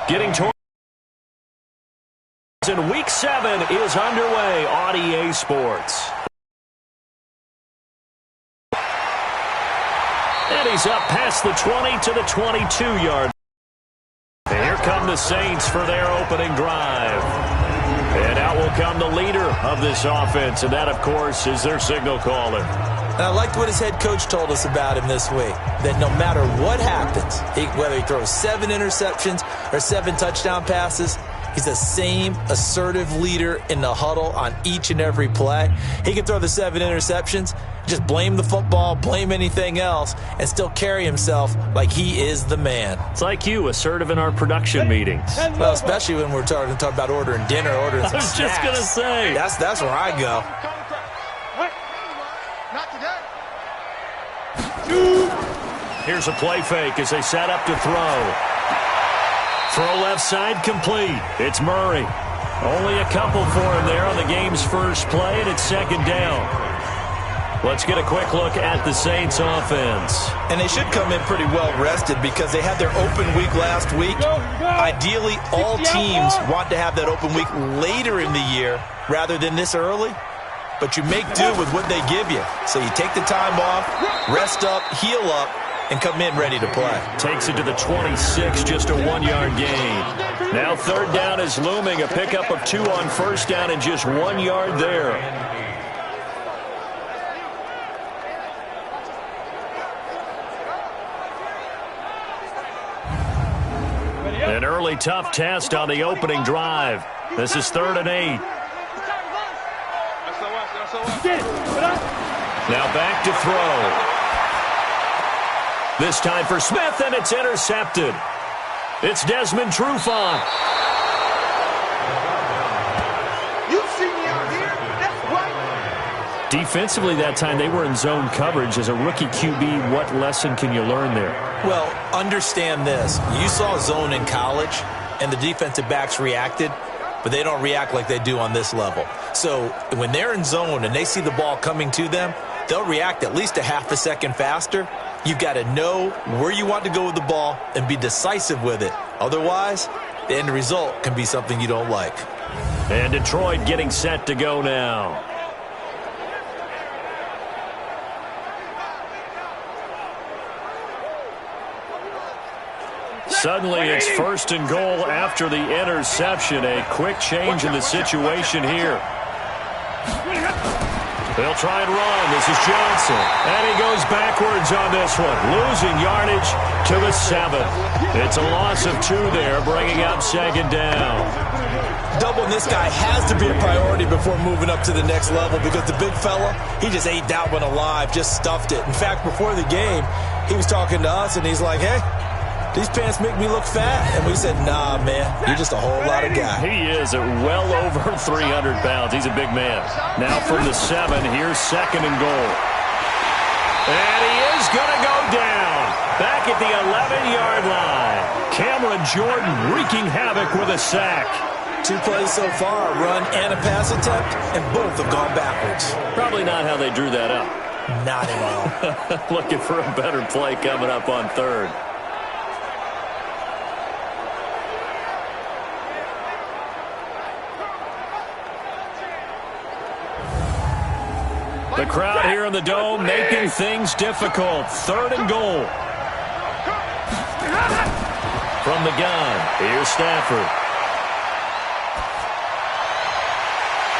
Getting towards and Week 7 is underway on EA Sports. And he's up past the 20 to the 22-yard. And here come the Saints for their opening drive. And out will come the leader of this offense, and that, of course, is their signal caller. And I liked what his head coach told us about him this week, that no matter what happens, whether he throws 7 interceptions or 7 touchdown passes, he's the same assertive leader in the huddle on each and every play. He can throw the 7 interceptions, just blame the football, blame anything else, and still carry himself like he is the man. It's like you, assertive in our production meetings. Well, especially when we're talking about ordering dinner, ordering some snacks. I was just going to say. That's where I go. Here's a play fake as they set up to throw. Throw left side complete. It's Murray. Only a couple for him there on the game's first play, and it's second down. Let's get a quick look at the Saints offense. And they should come in pretty well rested because they had their open week last week. Ideally, all teams want to have that open week later in the year rather than this early. But you make do with what they give you. So you take the time off, rest up, heal up, and come in ready to play. Takes it to the 26, just a 1-yard gain. Now third down is looming, a pickup of 2 on first down and just 1 yard there. An early tough test on the opening drive. This is 3rd and 8. Now back to throw. This time for Smith, and it's intercepted. It's Desmond Trufant. You see me out here? That's right. Defensively that time, they were in zone coverage. As a rookie QB, what lesson can you learn there? Well, understand this. You saw zone in college, and the defensive backs reacted, but they don't react like they do on this level. So when they're in zone and they see the ball coming to them, they'll react at least a half a second faster. You've got to know where you want to go with the ball and be decisive with it. Otherwise, the end result can be something you don't like. And Detroit getting set to go now. Suddenly it's 1st and goal after the interception. A quick change in the situation here. They'll try and run. This is Johnson. And he goes backwards on this one. Losing yardage to the 7. It's a loss of 2 there, bringing up second down. Doubling this guy has to be a priority before moving up to the next level because the big fella, he just ate that one alive, just stuffed it. In fact, before the game, he was talking to us, and he's like, hey, these pants make me look fat. And we said, nah, man, you're just a whole lot of guy. He is at well over 300 pounds. He's a big man. Now from the 7, here's 2nd and goal. And he is going to go down. Back at the 11-yard line. Cameron Jordan wreaking havoc with a sack. 2 plays so far, a run and a pass attempt, and both have gone backwards. Probably not how they drew that up. Not at all. Looking for a better play coming up on 3rd. The crowd here in the Dome making things difficult. 3rd and goal. From the gun, here's Stafford.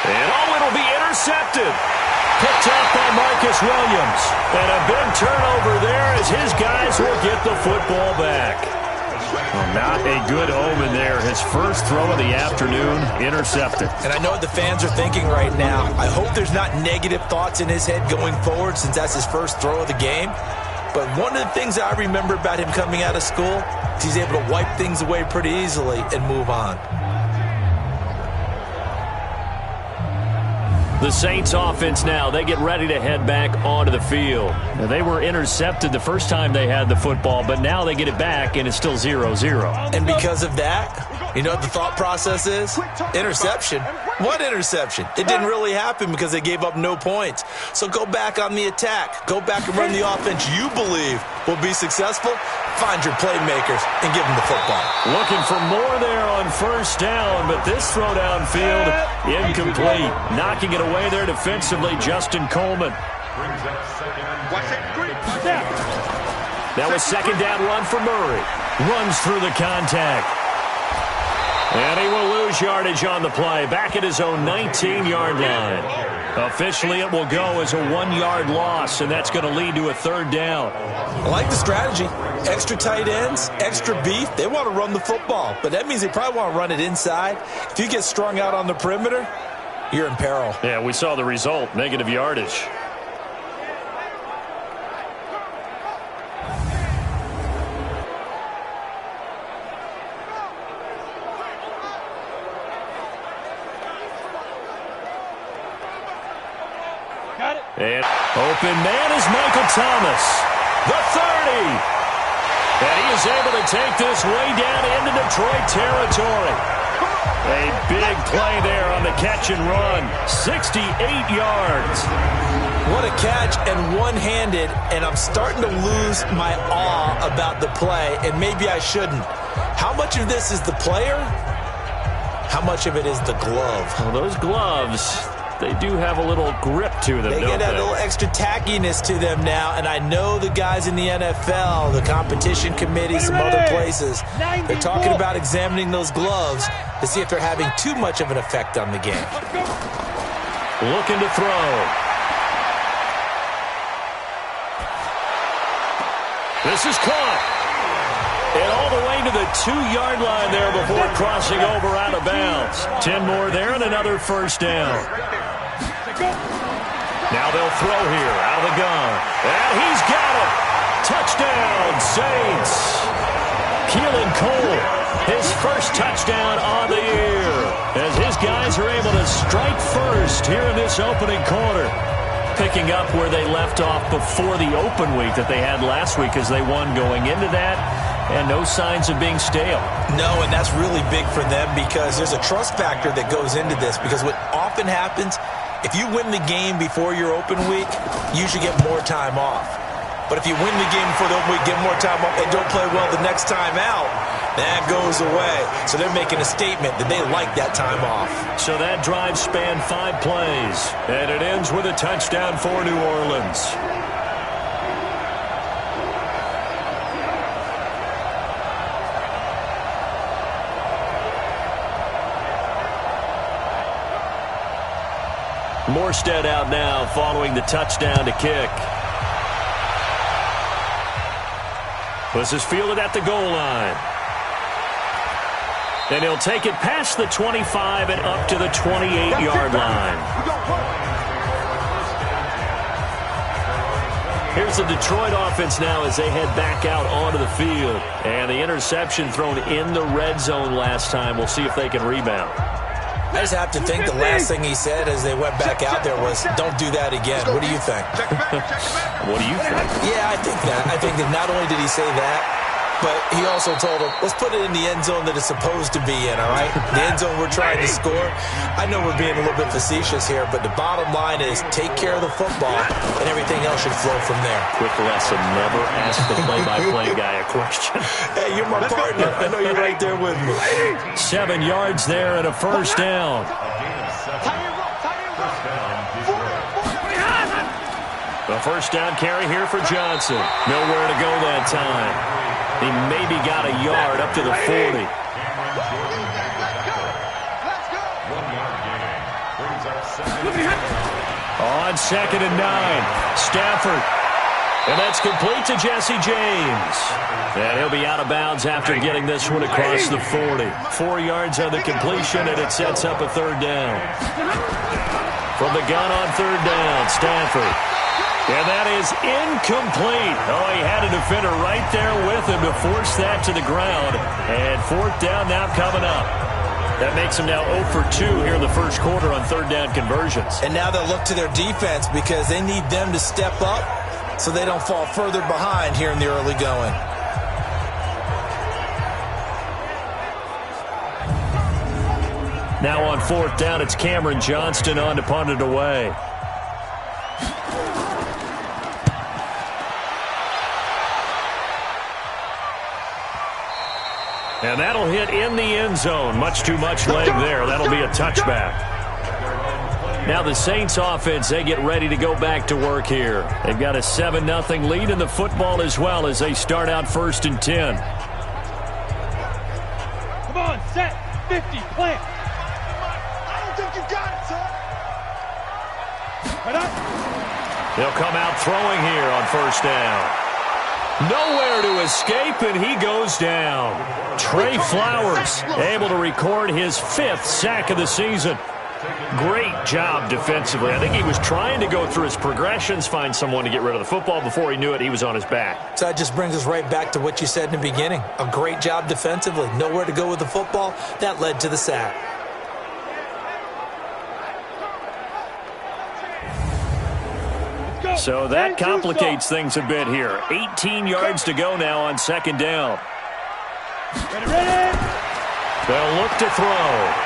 And it'll be intercepted. Picked up by Marcus Williams. And a big turnover there as his guys will get the football back. Well, not a good omen there. His first throw of the afternoon, intercepted. And I know what the fans are thinking right now. I hope there's not negative thoughts in his head going forward since that's his first throw of the game. But one of the things that I remember about him coming out of school is he's able to wipe things away pretty easily and move on. The Saints offense now, they get ready to head back onto the field. Now, they were intercepted the first time they had the football, but now they get it back and it's still 0-0. And because of that, You know what the thought process is? Interception. What interception? It didn't really happen because they gave up no points. So go back on the attack. Go back and run the offense you believe will be successful. Find your playmakers and give them the football. Looking for more there on first down, but this throw downfield incomplete. Knocking it away there defensively, Justin Coleman. Now a second down run for Murray. Runs through the contact. And he will lose yardage on the play. Back at his own 19-yard line. Officially, it will go as a 1-yard loss, and that's going to lead to a third down. I like the strategy. Extra tight ends, extra beef. They want to run the football, but that means they probably want to run it inside. If you get strung out on the perimeter, you're in peril. Yeah, we saw the result, negative yardage. And open man is Michael Thomas, the 30. And he is able to take this way down into Detroit territory. A big play there on the catch and run, 68 yards. What a catch, and one-handed, and I'm starting to lose my awe about the play, and maybe I shouldn't. How much of this is the player? How much of it is the glove? Well, those gloves, they do have a little grip to them, they don't get that they? little extra tackiness to them now, and I know the guys in the NFL, the competition committee, some other places, they're talking about examining those gloves to see if they're having too much of an effect on the game. Looking to throw. This is caught. And all the way to the 2-yard line there before crossing over out of bounds. 10 more there and another first down. Now they'll throw here out of the gun. And he's got it. Touchdown, Saints. Keelan Cole, his first touchdown on the year, as his guys are able to strike first here in this opening quarter. Picking up where they left off before the open week that they had last week as they won going into that. And no signs of being stale. No, and that's really big for them because there's a trust factor that goes into this. Because what often happens, if you win the game before your open week, you should get more time off. But if you win the game before the open week, get more time off, and don't play well the next time out, that goes away. So they're making a statement that they like that time off. So that drive spanned 5 plays, and it ends with a touchdown for New Orleans. Morstead out now following the touchdown to kick. This is fielded at the goal line. And he'll take it past the 25 and up to the 28-yard line. Here's the Detroit offense now as they head back out onto the field. And the interception thrown in the red zone last time. We'll see if they can rebound. I just have to think the last thing he said as they went back out there was, don't do that again. What do you think? What do you think? Yeah, I think that. I think that not only did he say that, but he also told him, let's put it in the end zone that it's supposed to be in, all right? The end zone we're trying to score. I know we're being a little bit facetious here, but the bottom line is take care of the football, and everything else should flow from there. Quick lesson, never ask the play-by-play guy a question. Hey, you're my partner. I know you're right there with me. 7 yards there and a first down. The first down carry here for Johnson. Nowhere to go that time. He maybe got a yard up to the 40. On 2nd and 9, Stafford. And that's complete to Jesse James. And he'll be out of bounds after getting this one across the 40. 4 yards on the completion, and it sets up a third down. From the gun on third down, Stafford. And that is incomplete. Oh, he had a defender right there with him to force that to the ground. And fourth down now coming up. That makes them now 0 for 2 here in the first quarter on third down conversions. And now they'll look to their defense because they need them to step up so they don't fall further behind here in the early going. Now on 4th down, it's Cameron Johnston on to punt it away. And that'll hit in the end zone. Much too much leg there. That'll be a touchback. Now the Saints offense, they get ready to go back to work here. They've got a 7-0 lead in the football as well as they start out 1st and 10. Come on, set, 50, plant. I don't think you got it, sir. They'll come out throwing here on 1st down. Nowhere to escape, and he goes down. Trey Flowers able to record his 5th sack of the season. Great job defensively. I think he was trying to go through his progressions, find someone to get rid of the football. Before he knew it, he was on his back. So that just brings us right back to what you said in the beginning. A great job defensively. Nowhere to go with the football. That led to the sack. So that complicates things a bit here. 18 yards to go now on 2nd down. Ready. They'll look to throw.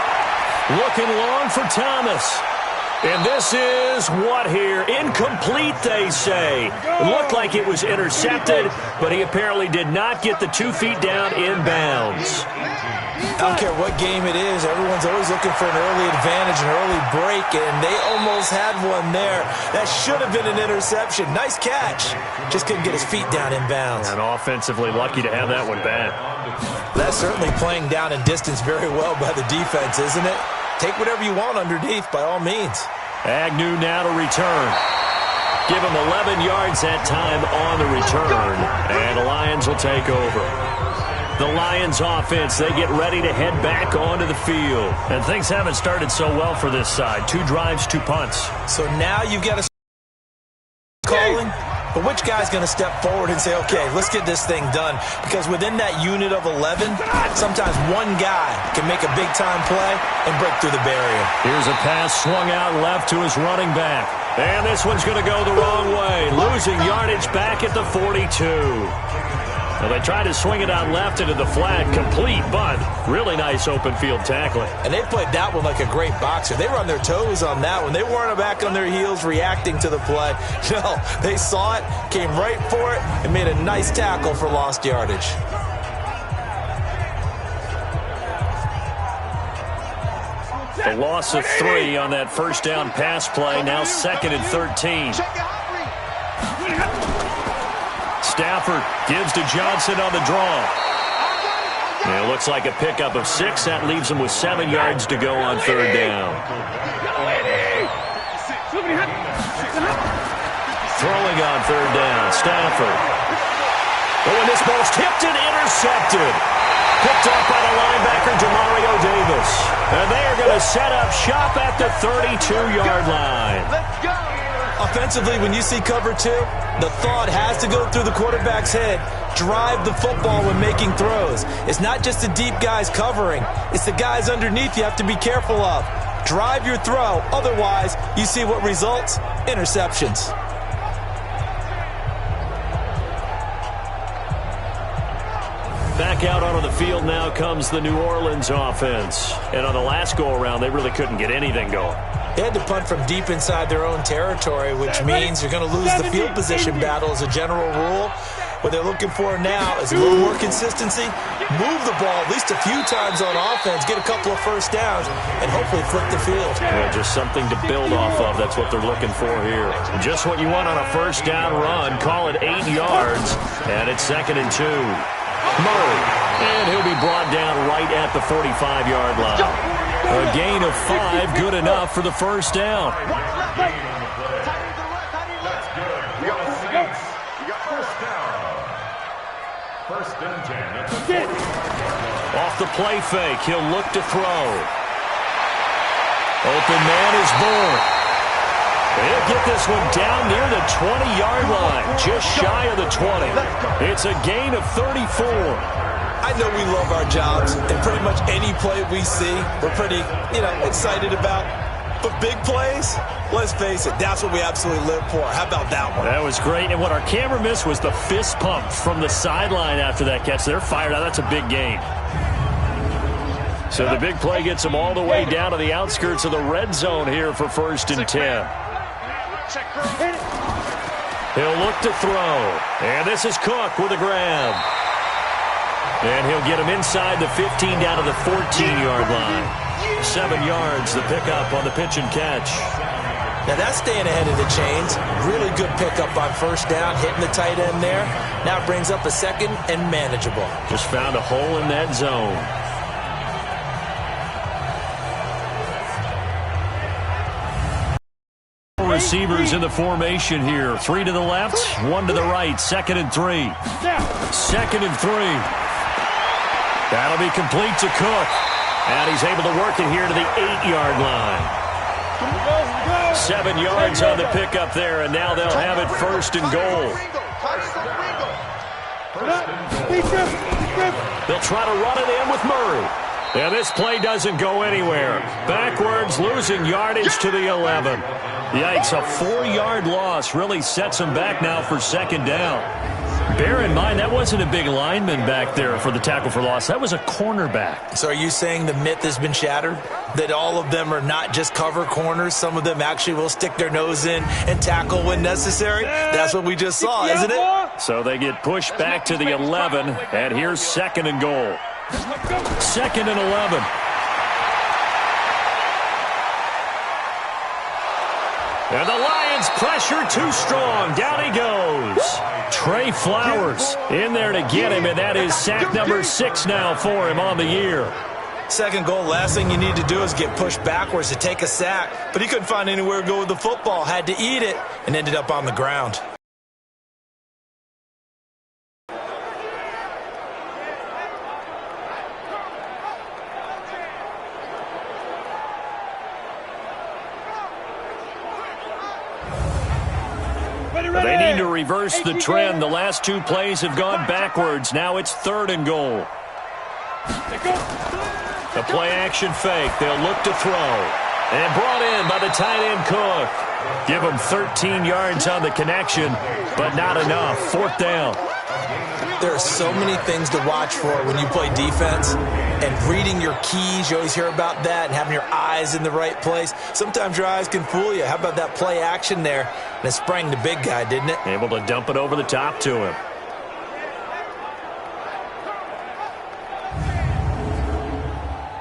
Looking long for Thomas. And this is what here? Incomplete, they say. It looked like it was intercepted, but he apparently did not get the 2 feet down in bounds. I don't care what game it is. Everyone's always looking for an early advantage, an early break, and they almost had one there. That should have been an interception. Nice catch. Just couldn't get his feet down in bounds. And offensively lucky to have that one back. That's certainly playing down in distance very well by the defense, isn't it? Take whatever you want underneath, by all means. Agnew now to return. Give him 11 yards that time on the return, and the Lions will take over. The Lions offense, they get ready to head back onto the field. And things haven't started so well for this side. 2 drives, 2 punts. So now you've got a calling. But which guy's going to step forward and say, okay, let's get this thing done? Because within that unit of 11, sometimes one guy can make a big-time play and break through the barrier. Here's a pass swung out left to his running back. And this one's going to go the wrong way. Losing yardage back at the 42. Well, they tried to swing it out left into the flat, complete, but really nice open field tackling. And they played that one like a great boxer. They were on their toes on that one. They weren't back on their heels reacting to the play. No, they saw it, came right for it, and made a nice tackle for lost yardage. A loss of 3 on that 1st down pass play, now 2nd and 13. Stafford gives to Johnson on the draw. And it looks like a pickup of 6. That leaves him with 7 yards to go on 3rd down. Throwing on 3rd down, Stafford. Oh, and this ball's tipped and intercepted. Picked up by the linebacker, Demario Davis. And they are going to set up shop at the 32-yard line. Let's go. Offensively, when you see cover 2, the thought has to go through the quarterback's head. Drive the football when making throws. It's not just the deep guys covering. It's the guys underneath you have to be careful of. Drive your throw. Otherwise, you see what results? Interceptions. Back out onto the field now comes the New Orleans offense. And on the last go-around, they really couldn't get anything going. They had to punt from deep inside their own territory, which means you're going to lose the field position battle as a general rule. What they're looking for now is a little more consistency, move the ball at least a few times on offense, get a couple of 1st downs, and hopefully flip the field. Yeah, just something to build off of. That's what they're looking for here. Just what you want on a 1st down run. Call it 8 yards, and it's 2nd and 2. Murray, and he'll be brought down right at the 45-yard line. A gain of 5, good enough for the 1st down. First and 10. Off the play fake, he'll look to throw. Open man is born. He'll get this one down near the 20-yard line, just shy of the 20. It's a gain of 34. I know we love our jobs, and pretty much any play we see, we're pretty, excited about. But big plays, let's face it, that's what we absolutely live for. How about that one? That was great. And what our camera missed was the fist pump from the sideline after that catch. They're fired out. That's a big gain. So the big play gets him all the way down to the outskirts of the red zone here for 1st and 10. He'll look to throw. And this is Cook with a grab. And he'll get him inside the 15 down to the 14-yard line. 7 yards, the pickup on the pitch and catch. Now that's staying ahead of the chains. Really good pickup on 1st down, hitting the tight end there. Now it brings up a 2nd and manageable. Just found a hole in that zone. Receivers in the formation here. 3 to the left, 1 to the right. 2nd and 3. 2nd and 3. That'll be complete to Cook. And he's able to work it here to the 8-yard line. 7 yards on the pickup there, and now they'll have it 1st and goal. They'll try to run it in with Murray. And this play doesn't go anywhere. Backwards, losing yardage to the 11. Yikes, a 4-yard loss really sets him back now for 2nd down. Bear in mind, that wasn't a big lineman back there for the tackle for loss. That was a cornerback. So are you saying the myth has been shattered? That all of them are not just cover corners? Some of them actually will stick their nose in and tackle when necessary? That's what we just saw, isn't it? So they get pushed back to the 11, and here's 2nd and goal. 2nd and 11. And the Lions pressure too strong. Down he goes. Trey Flowers in there to get him, and that is sack number 6 now for him on the year. 2nd goal, last thing you need to do is get pushed backwards to take a sack. But he couldn't find anywhere to go with the football. Had to eat it and ended up on the ground. They need to reverse the trend. The last 2 plays have gone backwards. Now it's 3rd and goal. The play-action fake. They'll look to throw. And brought in by the tight end Cook. Give him 13 yards on the connection, but not enough. 4th down. There are so many things to watch for when you play defense. And reading your keys, you always hear about that, and having your eyes in the right place. Sometimes your eyes can fool you. How about that play action there? And it sprang the big guy, didn't it? Able to dump it over the top to him.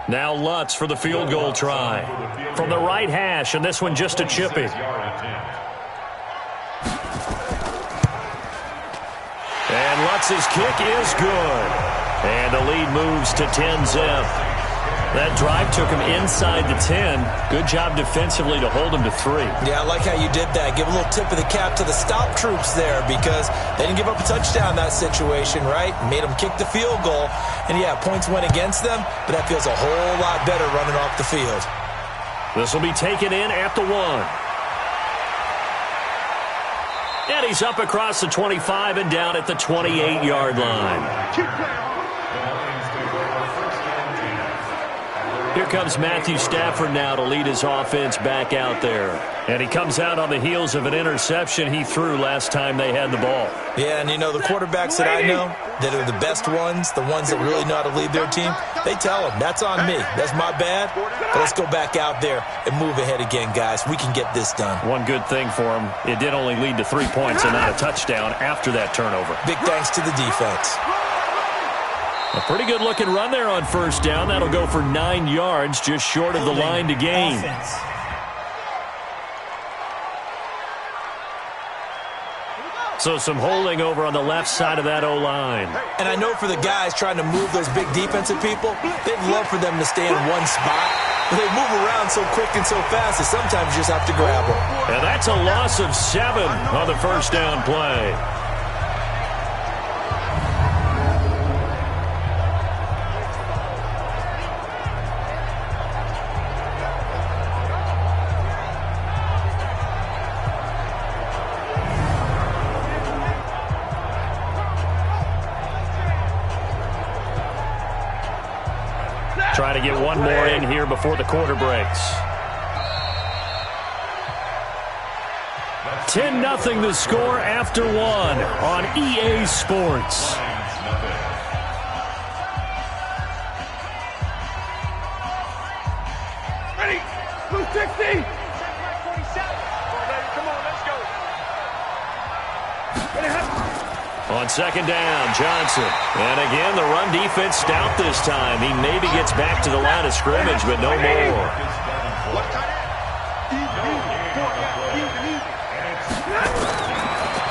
Now Lutz for the field goal try. From the right hash, and this one just a chippy. And Lutz's kick is good. And the lead moves to 10-zip. That drive took him inside the 10. Good job defensively to hold him to 3. Yeah, I like how you did that. Give a little tip of the cap to the stop troops there because they didn't give up a touchdown in that situation, right? Made them kick the field goal. And, yeah, points went against them, but that feels a whole lot better running off the field. This will be taken in at the 1. And he's up across the 25 and down at the 28-yard line. Here comes Matthew Stafford now to lead his offense back out there. And he comes out on the heels of an interception he threw last time they had the ball. Yeah, and you know, the quarterbacks that I know that are the best ones, the ones that really know how to lead their team, they tell them, that's on me. That's my bad. But let's go back out there and move ahead again, guys. We can get this done. One good thing for him, it did only lead to 3 points and not a touchdown after that turnover. Big thanks to the defense. A pretty good-looking run there on 1st down. That'll go for 9 yards, just short of the line to gain. So some holding over on the left side of that O-line. And I know for the guys trying to move those big defensive people, they'd love for them to stay in one spot. But they move around so quick and so fast that sometimes you just have to grab them. And that's a loss of 7 on the 1st down play. Try to get one more in here before the quarter breaks. 10-0 the score after 1 on EA Sports. 60. Come on, let's go. On second down, Johnson. And again, the run defense stout this time. He maybe gets back to the line of scrimmage, but no more.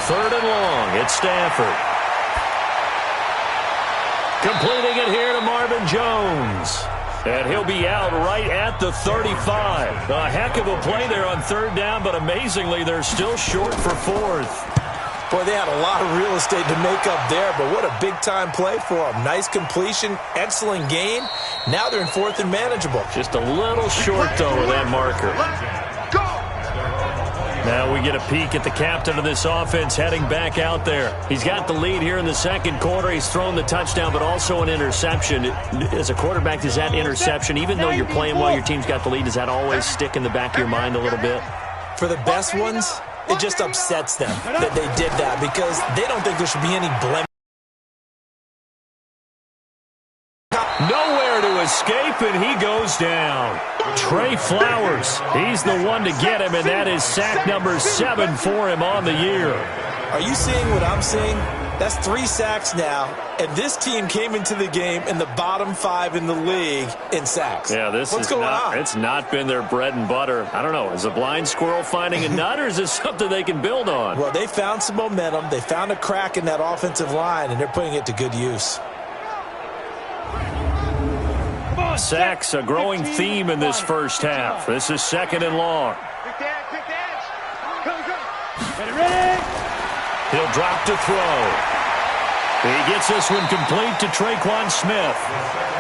Third and long, it's Stafford. Completing it here to Marvin Jones. And he'll be out right at the 35. A heck of a play there on third down, but amazingly, they're still short for fourth. Boy, they had a lot of real estate to make up there, but what a big-time play for them. Nice completion, excellent gain. Now they're in fourth and manageable. Just a little short, though, with that marker. Now we get a peek at the captain of this offense heading back out there. He's got the lead here in the second quarter. He's thrown the touchdown, but also an interception. As a quarterback, does that interception, even though you're playing while your team's got the lead, does that always stick in the back of your mind a little bit? For the best ones, it just upsets them that they did that because they don't think there should be any blemish. Nowhere to escape, and he goes down. Trey Flowers, he's the one to get him, and that is sack number 7 for him on the year. Are you seeing what I'm seeing? That's 3 sacks now, and this team came into the game in the bottom 5 in the league in sacks. Yeah, what's going on? It's not been their bread and butter. I don't know. Is a blind squirrel finding a nut, or is this something they can build on? Well, they found some momentum. They found a crack in that offensive line, and they're putting it to good use. Sacks, a growing theme in this first half. This is second and long. He'll drop to throw. He gets this one complete to Traquan Smith.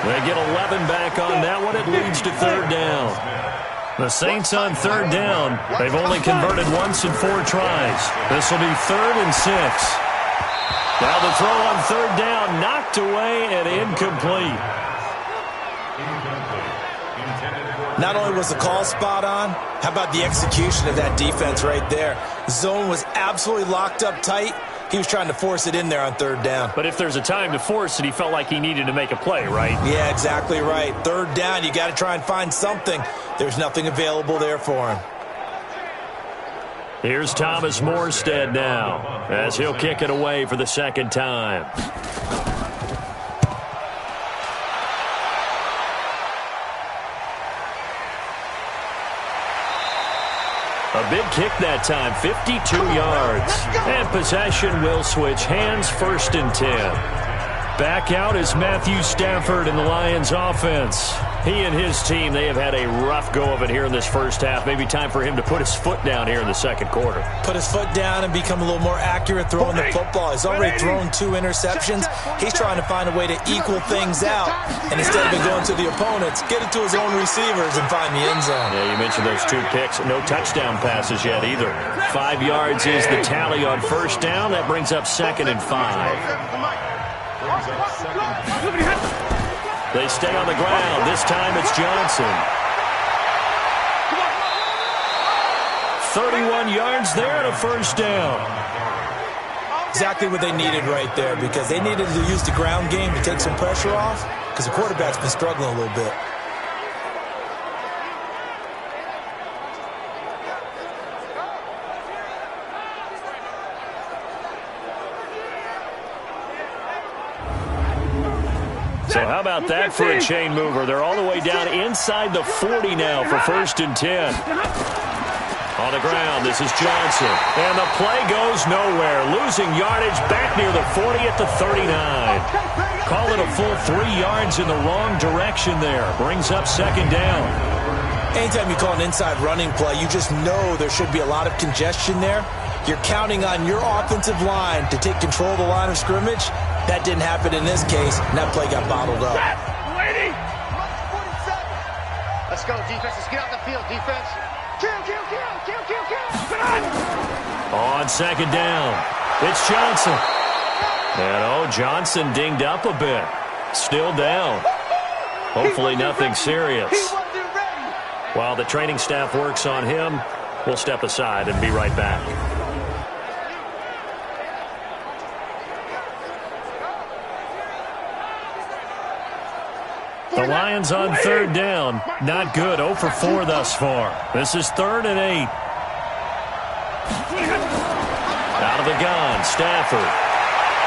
They get 11 back on that one. It leads to third down. The Saints on third down. They've only converted once in 4 tries. This will be 3rd and 6. Now the throw on third down, knocked away and incomplete. Not only was the call spot on, how about the execution of that defense right there? Zone was absolutely locked up tight. He was trying to force it in there on third down. But if there's a time to force it, he felt like he needed to make a play, right? Yeah, exactly right. Third down, you got to try and find something. There's nothing available there for him. Here's Thomas Morstead now, as he'll kick it away for the second time. A big kick that time, 52 yards. And possession will switch hands, 1st and 10. Back out is Matthew Stafford in the Lions offense. He and his team, they have had a rough go of it here in this first half. Maybe time for him to put his foot down here in the second quarter. Put his foot down and become a little more accurate throwing the football. He's already thrown 2 interceptions. He's trying to find a way to equal things out. And instead of it going to the opponents, get it to his own receivers and find the end zone. Yeah, you mentioned those 2 picks. No touchdown passes yet either. 5 yards is the tally on first down. That brings up 2nd and 5. They stay on the ground. This time it's Johnson. 31 yards there and a first down. Exactly what they needed right there because they needed to use the ground game to take some pressure off because the quarterback's been struggling a little bit. So how about that for a chain mover? They're all the way down inside the 40 now for 1st and 10. On the ground, this is Johnson. And the play goes nowhere. Losing yardage back near the 40 at the 39. Call it a full 3 yards in the wrong direction there. Brings up 2nd down. Anytime you call an inside running play, you just know there should be a lot of congestion there. You're counting on your offensive line to take control of the line of scrimmage. That didn't happen in this case, and that play got bottled up. Let's go, defense. Let's get out the field, defense. Kill. On 2nd down, it's Johnson. And, Johnson dinged up a bit. Still down. Hopefully nothing serious. While the training staff works on him, we'll step aside and be right back. The Lions on third down. Not good. 0 for 4 thus far. This is 3rd and 8. Out of the gun, Stafford.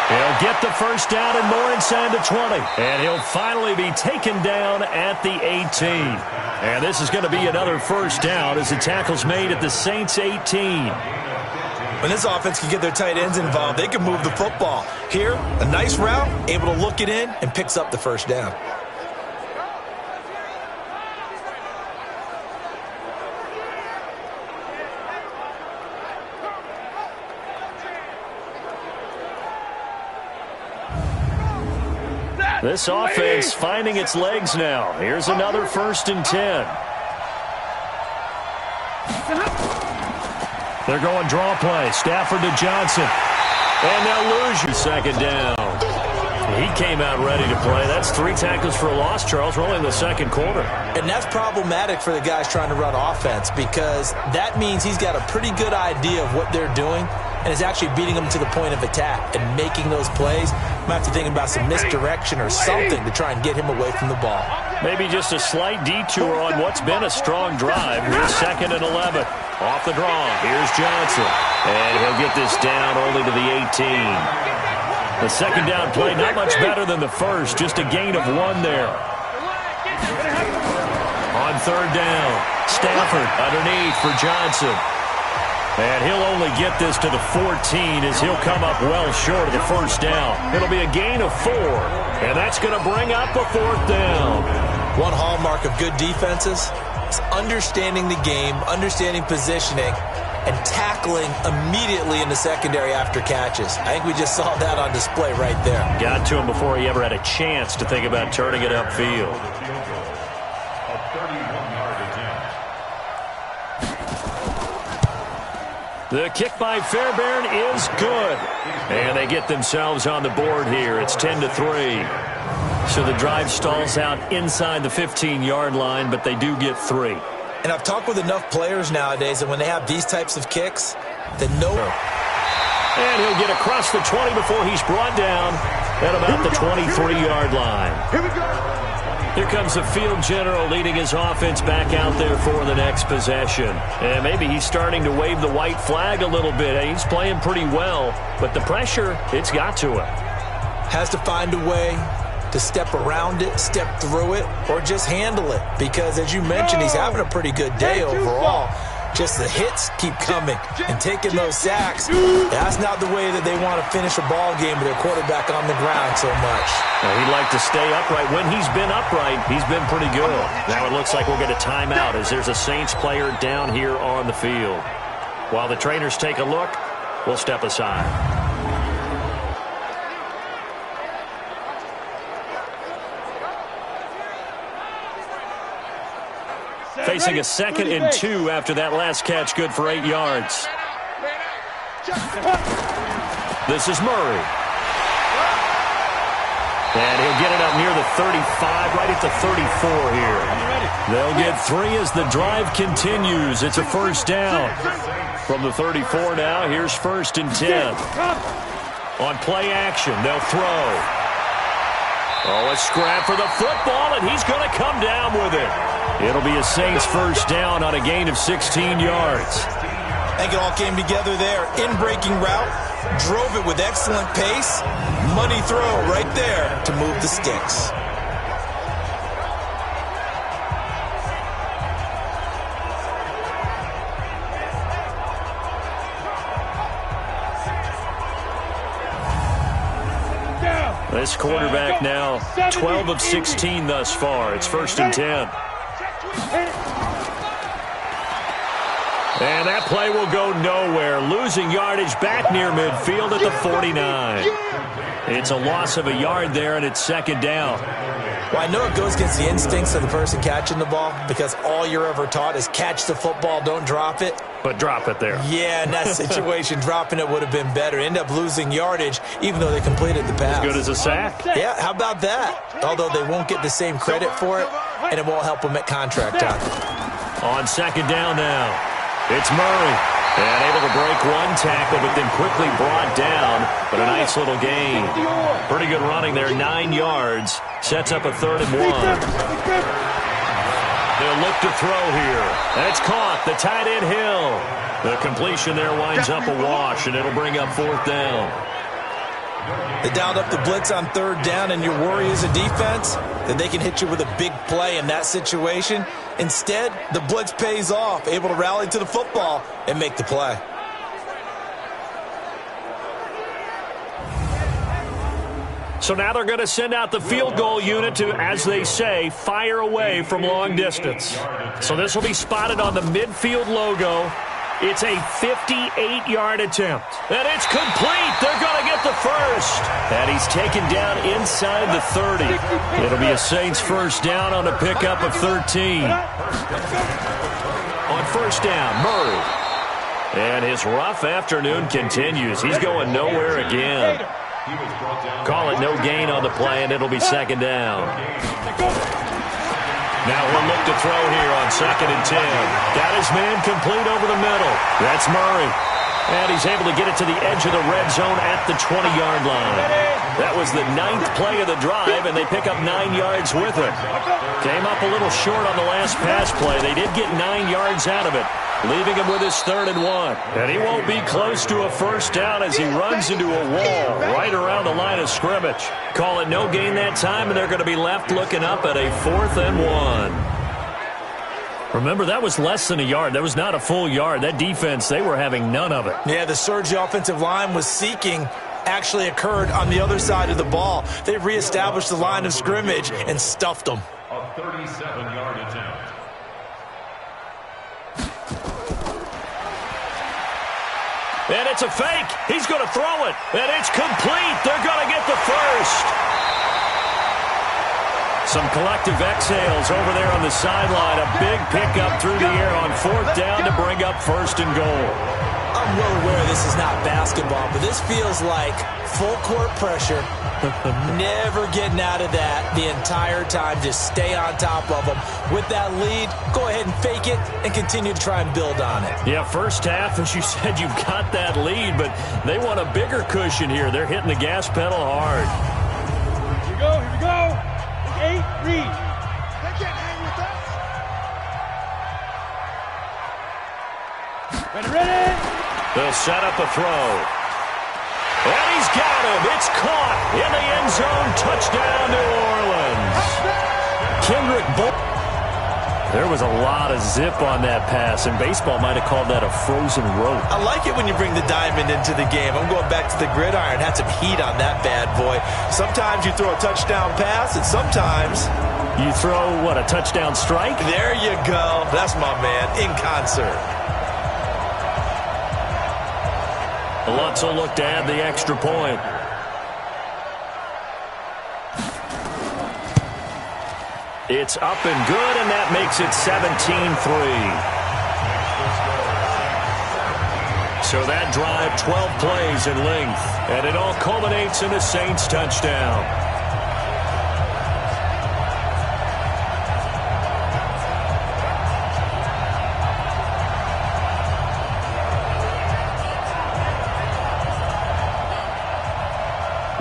He'll get the first down and more inside the 20. And he'll finally be taken down at the 18. And this is going to be another first down as the tackle's made at the Saints' 18. When this offense can get their tight ends involved, they can move the football. Here, a nice route, able to look it in, and picks up the first down. This offense finding its legs now. Here's another 1st and 10. They're going draw play. Stafford to Johnson. And they'll lose you. Second down. He came out ready to play. That's 3 tackles for a loss, Charles. We're only in the second quarter. And that's problematic for the guys trying to run offense because that means he's got a pretty good idea of what they're doing and is actually beating them to the point of attack and making those plays. Might have to think about some misdirection or something to try and get him away from the ball. Maybe just a slight detour on what's been a strong drive. Here's 2nd and 11. Off the draw. Here's Johnson. And he'll get this down only to the 18. The second down play not much better than the first. Just a gain of 1 there. On third down, Stafford underneath for Johnson. And he'll only get this to the 14 as he'll come up well short of the first down. It'll be a gain of 4, and that's going to bring up a 4th down. One hallmark of good defenses is understanding the game, understanding positioning, and tackling immediately in the secondary after catches. I think we just saw that on display right there. Got to him before he ever had a chance to think about turning it upfield. The kick by Fairbairn is good. And they get themselves on the board here. It's 10-3. So the drive stalls out inside the 15-yard line, but they do get 3. And I've talked with enough players nowadays that when they have these types of kicks, they know. And he'll get across the 20 before he's brought down at about the 23-yard line. Here we go. Here comes the field general leading his offense back out there for the next possession. And maybe he's starting to wave the white flag a little bit. He's playing pretty well, but the pressure, it's got to him. Has to find a way to step around it, step through it, or just handle it. Because, as you mentioned, he's having a pretty good day overall. Just the hits keep coming and taking those sacks. That's not the way that they want to finish a ball game with their quarterback on the ground so much. Well, he'd like to stay upright. When he's been upright, he's been pretty good. Now it looks like we'll get a timeout as there's a Saints player down here on the field. While the trainers take a look, we'll step aside. Facing a 2nd and 2 after that last catch, good for 8 yards. This is Murray. And he'll get it up near the 35, right at the 34 here. They'll get 3 as the drive continues. It's a first down. From the 34 now, here's 1st and 10. On play action, they'll throw. Oh, a scrap for the football, and he's going to come down with it. It'll be a Saints first down on a gain of 16 yards. I think it all came together there. In-breaking route, drove it with excellent pace. Money throw right there to move the sticks. This quarterback now 12 of 16 thus far. It's 1st and 10. And that play will go nowhere. Losing yardage back near midfield at the 49. It's a loss of a yard there, and it's 2nd down. Well, I know it goes against the instincts of the person catching the ball because all you're ever taught is catch the football, don't drop it. But drop it there. Yeah, in that situation, dropping it would have been better. End up losing yardage, even though they completed the pass. As good as a sack. Yeah, how about that? Although they won't get the same credit for it, and it won't help them at contract time. On 2nd down now, it's Murray. And able to break one tackle, but then quickly brought down. But a nice little gain. Pretty good running there, 9 yards. Sets up a 3rd and 1. They'll look to throw here. And it's caught. The tight end Hill. The completion there winds up a wash, and it'll bring up 4th down. They dialed up the blitz on 3rd down, and your worry as a defense that they can hit you with a big play in that situation. Instead, the blitz pays off, able to rally to the football and make the play. So now they're going to send out the field goal unit to, as they say, fire away from long distance. So this will be spotted on the midfield logo. It's a 58-yard attempt. And it's complete. They're going to get the first. And he's taken down inside the 30. It'll be a Saints first down on a pickup of 13. On first down, Murray. And his rough afternoon continues. He's going nowhere again. Call it no gain on the play, and it'll be 2nd down. Now he'll look to throw here on 2nd and 10. Got his man complete over the middle. That's Murray. And he's able to get it to the edge of the red zone at the 20-yard line. That was the 9th play of the drive, and they pick up 9 yards with it. Came up a little short on the last pass play. They did get 9 yards out of it, leaving him with his 3rd and 1. And he won't be close to a first down as he runs into a wall right around the line of scrimmage. Call it no gain that time, and they're going to be left looking up at a 4th and 1. Remember, that was less than a yard. That was not a full yard. That defense, they were having none of it. Yeah, the surge the offensive line was seeking actually occurred on the other side of the ball. They reestablished the line of scrimmage and stuffed them. A 37-yard attempt. And it's a fake. He's going to throw it. And it's complete. They're going to get the first. Some collective exhales over there on the sideline. A big pickup through the air on 4th down to bring up 1st and goal. I'm well aware this is not basketball, but this feels like full court pressure. Never getting out of that the entire time. Just stay on top of them. With that lead, go ahead and fake it and continue to try and build on it. Yeah, first half, as you said, you've got that lead, but they want a bigger cushion here. They're hitting the gas pedal hard. Here we go, here we go. 8, read. They can't hang with us. Ready. They'll set up a throw. And he's got him. It's caught in the end zone. Touchdown, New Orleans. Kendrick Bourne. There was a lot of zip on that pass, and baseball might have called that a frozen rope. I like it when you bring the diamond into the game. I'm going back to the gridiron. Had some heat on that bad boy. Sometimes you throw a touchdown pass, and sometimes you throw, what, a touchdown strike? There you go. That's my man, in concert. Lutz will look to add the extra point. It's up and good, and that makes it 17-3. So that drive, 12 plays in length, and it all culminates in a Saints touchdown.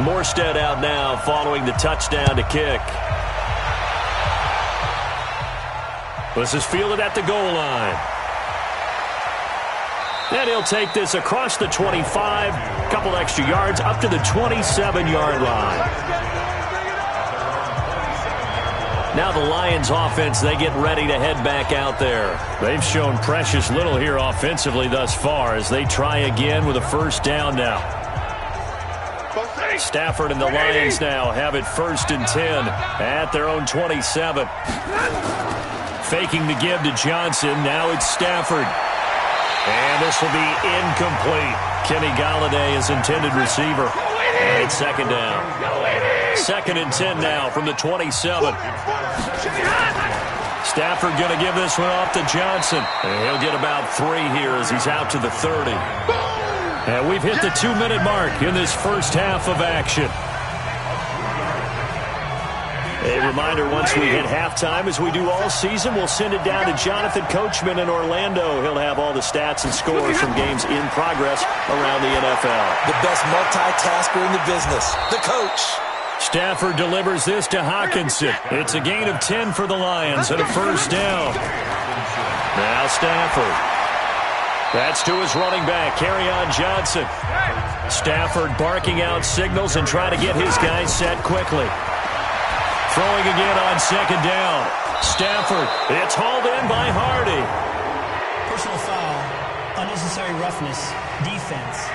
Morstead out now following the touchdown to kick. This is fielded at the goal line. And he'll take this across the 25, couple extra yards, up to the 27-yard line. Now the Lions offense, they get ready to head back out there. They've shown precious little here offensively thus far as they try again with a first down now. Stafford and the Lions now have it 1st and 10 at their own 27. Faking the give to Johnson. Now it's Stafford. And this will be incomplete. Kenny Golladay is intended receiver. And it's 2nd down. 2nd and 10 now from the 27. Stafford going to give this one off to Johnson. And he'll get about 3 here as he's out to the 30. And we've hit the 2-minute mark in this first half of action. A reminder, once we hit halftime, as we do all season, we'll send it down to Jonathan Coachman in Orlando. He'll have all the stats and scores from games in progress around the NFL. The best multitasker in the business, the coach. Stafford delivers this to Hawkinson. It's a gain of 10 for the Lions and a first down. Now Stafford. That's to his running back, Kerryon Johnson. Stafford barking out signals and trying to get his guys set quickly. Throwing again on second down. Stafford, it's hauled in by Hardy. Personal foul, unnecessary roughness, defense.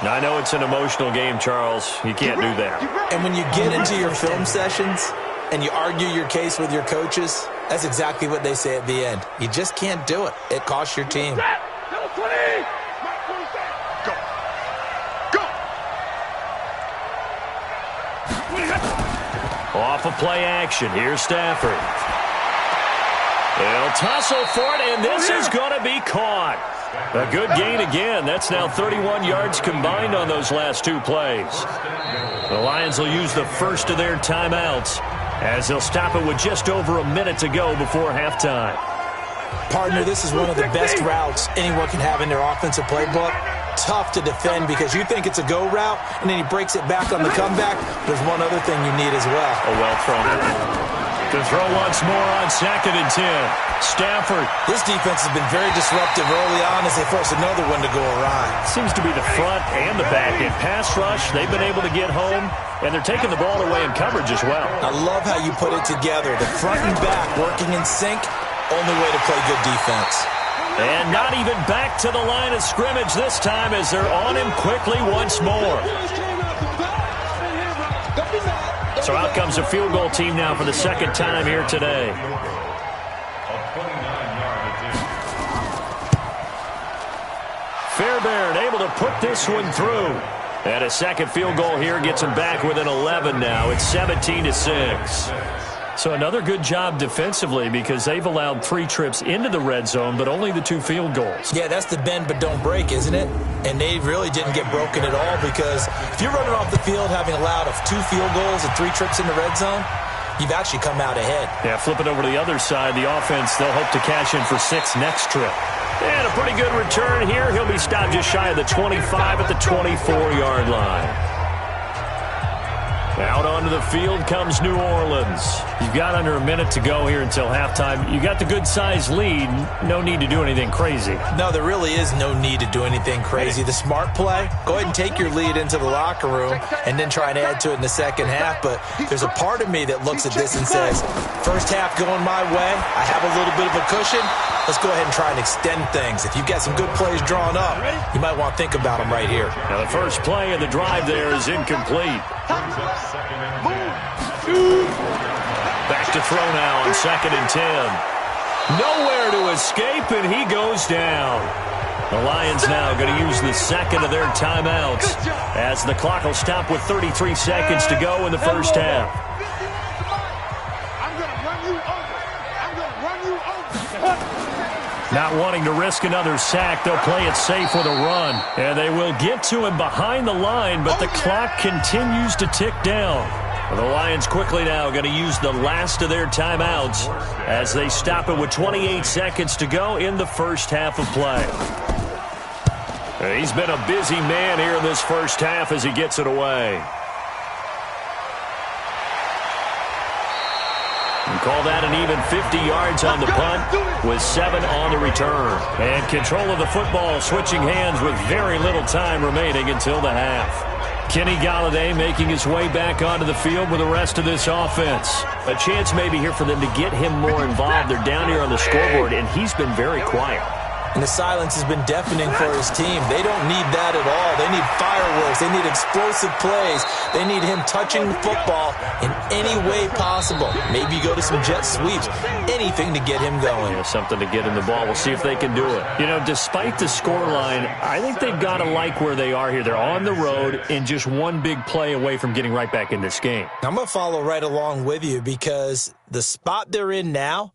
I know it's an emotional game, Charles. You can't do that. And when you get into your film sessions and you argue your case with your coaches, that's exactly what they say at the end. You just can't do it. It costs your team. Off of play action. Here's Stafford. They'll tussle for it, and this is going to be caught. A good gain again. That's now 31 yards combined on those last two plays. The Lions will use the first of their timeouts as they'll stop it with just over a minute to go before halftime. Partner, this is one of the best routes anyone can have in their offensive playbook. Tough to defend because you think it's a go route, and then he breaks it back on the comeback. There's one other thing you need as well. A well thrown. To throw once more on second and 10. Stafford. This defense has been very disruptive early on as they force another one to go awry. Seems to be the front and the back end. Pass rush, they've been able to get home, and they're taking the ball away in coverage as well. I love how you put it together. The front and back working in sync, only way to play good defense. And not even back to the line of scrimmage this time as they're on him quickly once more. So out comes a field goal team now for the second time here today. Fairbairn able to put this one through. And a second field goal here gets them back within 11 now. It's 17-6. So another good job defensively because they've allowed 3 trips into the red zone, but only the 2 field goals. Yeah, that's the bend but don't break, isn't it? And they really didn't get broken at all because if you're running off the field having allowed 2 field goals and 3 trips in the red zone, you've actually come out ahead. Yeah, flip it over to the other side. The offense, they'll hope to cash in for 6 next trip. And a pretty good return here. He'll be stopped just shy of the 25 at the 24-yard line. Out onto the field comes New Orleans. You've got under a minute to go here until halftime. You got the good-sized lead. No need to do anything crazy. No, there really is no need to do anything crazy. The smart play, go ahead and take your lead into the locker room and then try and add to it in the second half. But there's a part of me that looks at this and says, first half going my way, I have a little bit of a cushion. Let's go ahead and try and extend things. If you've got some good plays drawn up, you might want to think about them right here. Now the first play of the drive there is incomplete. Back to throw now on second and 10. Nowhere to escape, and he goes down. The Lions now going to use the second of their timeouts as the clock will stop with 33 seconds to go in the first half. Not wanting to risk another sack, they'll play it safe with a run. And they will get to him behind the line, but the clock continues to tick down. The Lions quickly now going to use the last of their timeouts as they stop it with 28 seconds to go in the first half of play. He's been a busy man here in this first half as he gets it away. And call that an even 50 yards on the punt with 7 on the return. And control of the football switching hands with very little time remaining until the half. Kenny Golladay making his way back onto the field with the rest of this offense. A chance maybe here for them to get him more involved. They're down here on the scoreboard, and he's been very quiet. And the silence has been deafening for his team. They don't need that at all. They need fireworks. They need explosive plays. They need him touching the football in any way possible. Maybe go to some jet sweeps. Anything to get him going. Yeah, something to get him the ball. We'll see if they can do it. You know, despite the scoreline, I think they've got to like where they are here. They're on the road and just one big play away from getting right back in this game. I'm going to follow right along with you because the spot they're in now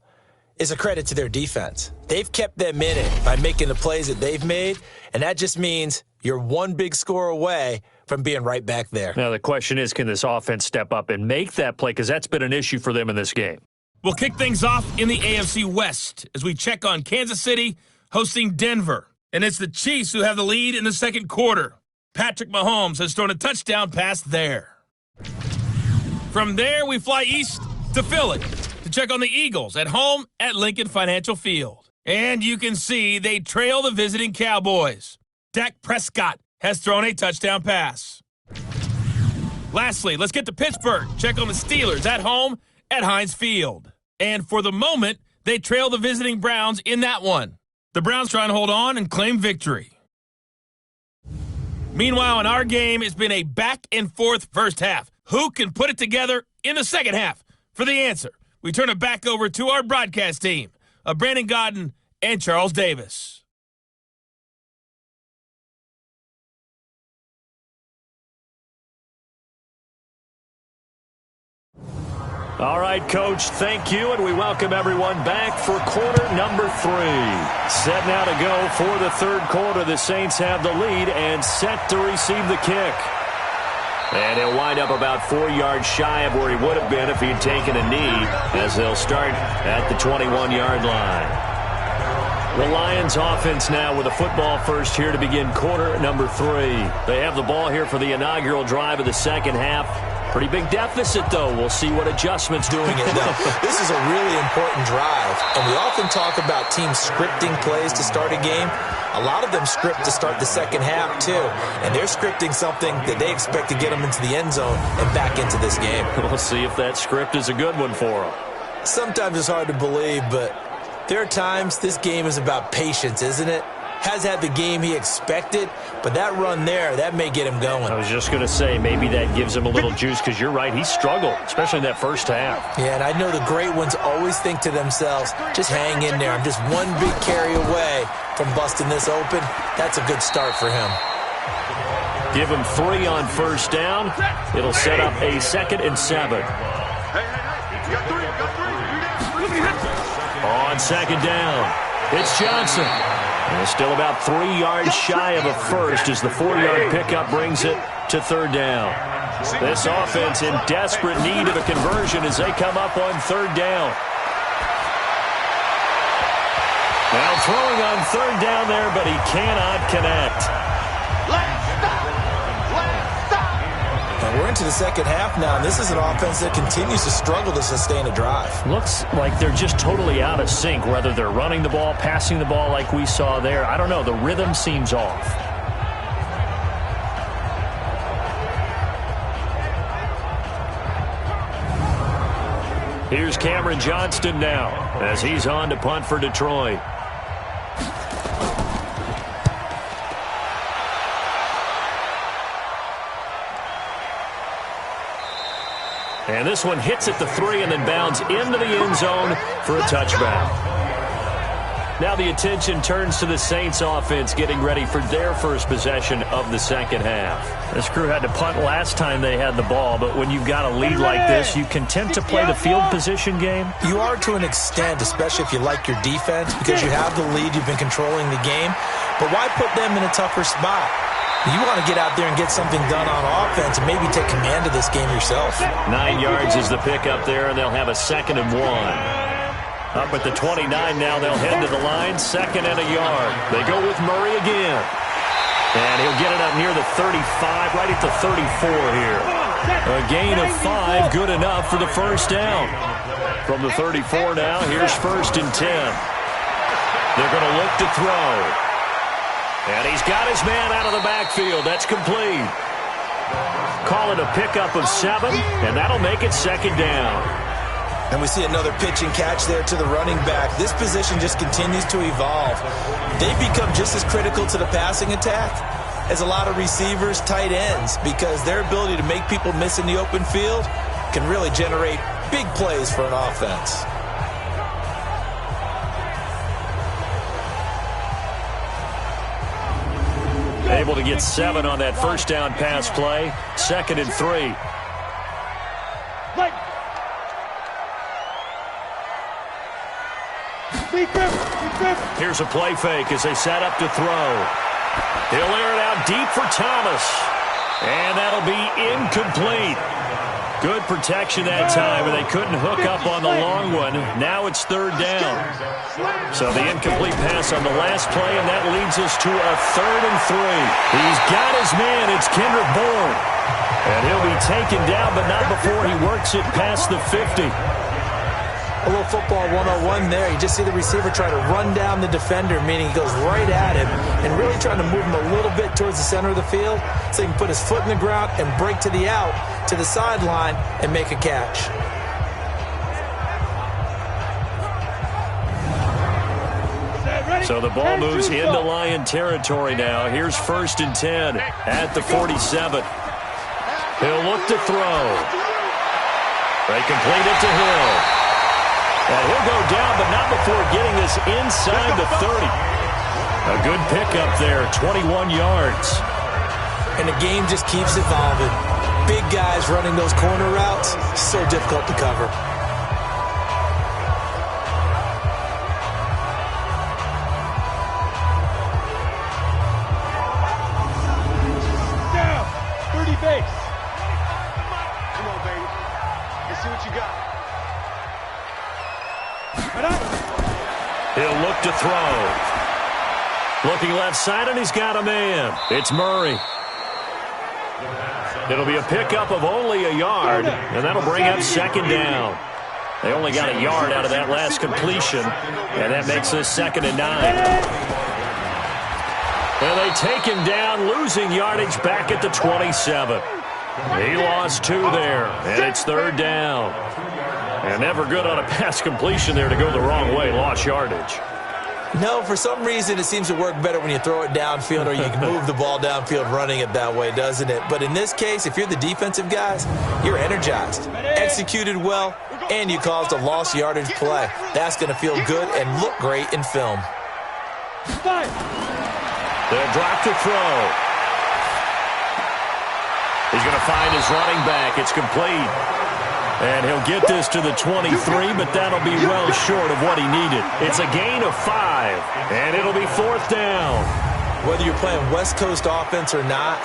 is a credit to their defense. They've kept them in it by making the plays that they've made, and that just means you're one big score away, from being right back there. Now the question is, can this offense step up and make that play? Because that's been an issue for them in this game. We'll kick things off in the AFC West as we check on Kansas City hosting Denver. And it's the Chiefs who have the lead in the second quarter. Patrick Mahomes has thrown a touchdown pass there. From there, we fly east to Philly to check on the Eagles at home at Lincoln Financial Field. And you can see they trail the visiting Cowboys. Dak Prescott has thrown a touchdown pass. Lastly, let's get to Pittsburgh. Check on the Steelers at home at Heinz Field. And for the moment, they trail the visiting Browns in that one. The Browns trying to hold on and claim victory. Meanwhile, in our game, it's been a back-and-forth first half. Who can put it together in the second half? For the answer, we turn it back over to our broadcast team of Brandon Godden and Charles Davis. All right, Coach, thank you, and we welcome everyone back for quarter number 3. Set now to go for the third quarter. The Saints have the lead and set to receive the kick. And he'll wind up about 4 yards shy of where he would have been if he had taken a knee, as they'll start at the 21-yard line. The Lions offense now with a football first here to begin quarter number 3. They have the ball here for the inaugural drive of the second half. Pretty big deficit, though. We'll see what adjustments doing it, though. This is a really important drive, and we often talk about teams scripting plays to start a game. A lot of them script to start the second half, too, and they're scripting something that they expect to get them into the end zone and back into this game. We'll see if that script is a good one for them. Sometimes it's hard to believe, but there are times this game is about patience, isn't it? Has had the game he expected, but that run there, that may get him going. I was just going to say, maybe that gives him a little juice, because you're right, he struggled, especially in that first half. Yeah, and I know the great ones always think to themselves, just hang in there. I'm just one big carry away from busting this open. That's a good start for him. Give him 3 on first down. It'll set up a 2nd and 7. On second down, it's Johnson. And still about 3 yards shy of a first as the 4-yard pickup brings it to third down. This offense in desperate need of a conversion as they come up on third down. Now throwing on third down there, but he cannot connect. And we're into the second half now, and this is an offense that continues to struggle to sustain a drive. Looks like they're just totally out of sync, whether they're running the ball, passing the ball like we saw there. I don't know. The rhythm seems off. Here's Cameron Johnston now as he's on to punt for Detroit. And this one hits at the 3 and then bounds into the end zone for a touchback. Now the attention turns to the Saints offense getting ready for their first possession of the second half. This crew had to punt last time they had the ball, but when you've got a lead like this, you content to play the field position game? You are to an extent, especially if you like your defense, because you have the lead, you've been controlling the game. But why put them in a tougher spot? You want to get out there and get something done on offense and maybe take command of this game yourself. 9 yards is the pickup there, and they'll have a 2nd and 1. Up at the 29 now, they'll head to the line, 2nd and a yard. They go with Murray again. And he'll get it up near the 35, right at the 34 here. A gain of 5, good enough for the first down. From the 34 now, here's 1st and 10. They're going to look to throw. And he's got his man out of the backfield. That's complete. Call it a pickup of 7, and that'll make it 2nd down. And we see another pitch and catch there to the running back. This position just continues to evolve. They've become just as critical to the passing attack as a lot of receivers, tight ends, because their ability to make people miss in the open field can really generate big plays for an offense. Able to get 7 on that first down pass play. 2nd and 3. Here's a play fake as they set up to throw. He'll air it out deep for Thomas. And that'll be incomplete. Good protection that time, and they couldn't hook up on the long one. Now it's third down. So the incomplete pass on the last play, and that leads us to a 3rd and 3. He's got his man. It's Kendrick Bourne. And he'll be taken down, but not before he works it past the 50. A little football 101 there. You just see the receiver try to run down the defender, meaning he goes right at him and really trying to move him a little bit towards the center of the field so he can put his foot in the ground and break to the out, to the sideline, and make a catch. So the ball moves into Lion territory now. Here's 1st and 10 at the 47. He'll look to throw. They complete it to Hill. And he'll go down, but not before getting this inside the 30. A good pickup there, 21 yards. And the game just keeps evolving. Big guys running those corner routes, so difficult to cover. Down, 30 base. Come on, baby. Let's see what you got. He'll look to throw. Looking left side, and he's got a man. It's Murray. It'll be a pickup of only a yard, and that'll bring up 2nd down. They only got a yard out of that last completion, and that makes this 2nd and 9. And they take him down, losing yardage back at the 27. He lost 2 there, and it's 3rd down. And never good on a pass completion there to go the wrong way. Lost yardage. No, for some reason it seems to work better when you throw it downfield or you can move the ball downfield running it that way, doesn't it? But in this case, if you're the defensive guys, you're energized, executed well, and you caused a lost yardage play. That's going to feel good and look great in film. They'll drop to throw. He's going to find his running back. It's complete. And he'll get this to the 23, but that'll be well short of what he needed. It's a gain of 5, and it'll be 4th down. Whether you're playing West Coast offense or not,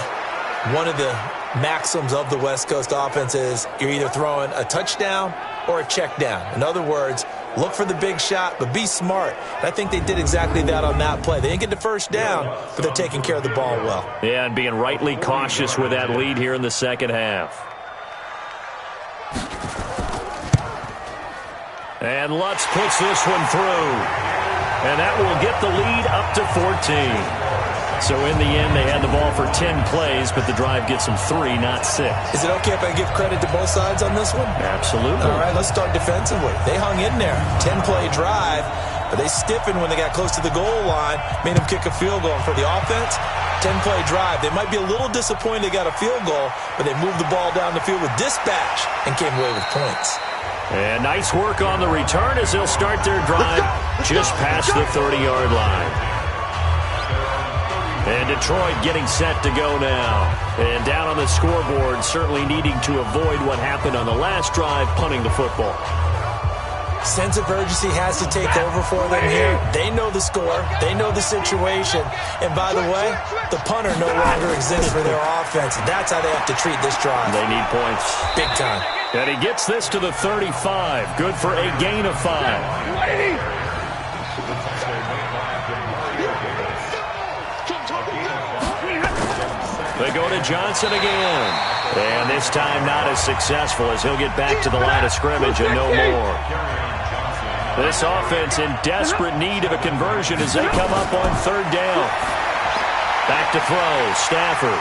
one of the maxims of the West Coast offense is you're either throwing a touchdown or a check down. In other words, look for the big shot, but be smart. And I think they did exactly that on that play. They didn't get the first down, but they're taking care of the ball well. Yeah, and being rightly cautious with that lead here in the second half. And Lutz puts this one through. And that will get the lead up to 14. So in the end, they had the ball for 10 plays, but the drive gets them 3, not 6. Is it okay if I give credit to both sides on this one? Absolutely. All right, let's start defensively. They hung in there. 10-play drive, but they stiffened when they got close to the goal line, made them kick a field goal. And for the offense, 10-play drive. They might be a little disappointed they got a field goal, but they moved the ball down the field with dispatch and came away with points. And nice work on the return as they'll start their drive just past the 30-yard line. And Detroit getting set to go now. And down on the scoreboard, certainly needing to avoid what happened on the last drive, punting the football. Sense of urgency has to take over for them here. They know the score. They know the situation. And by the way, the punter no longer exists for their offense. That's how they have to treat this drive. They need points. Big time. And he gets this to the 35. Good for a gain of 5. They go to Johnson again. And this time not as successful as he'll get back to the line of scrimmage and no more. This offense in desperate need of a conversion as they come up on 3rd down. Back to throw, Stafford.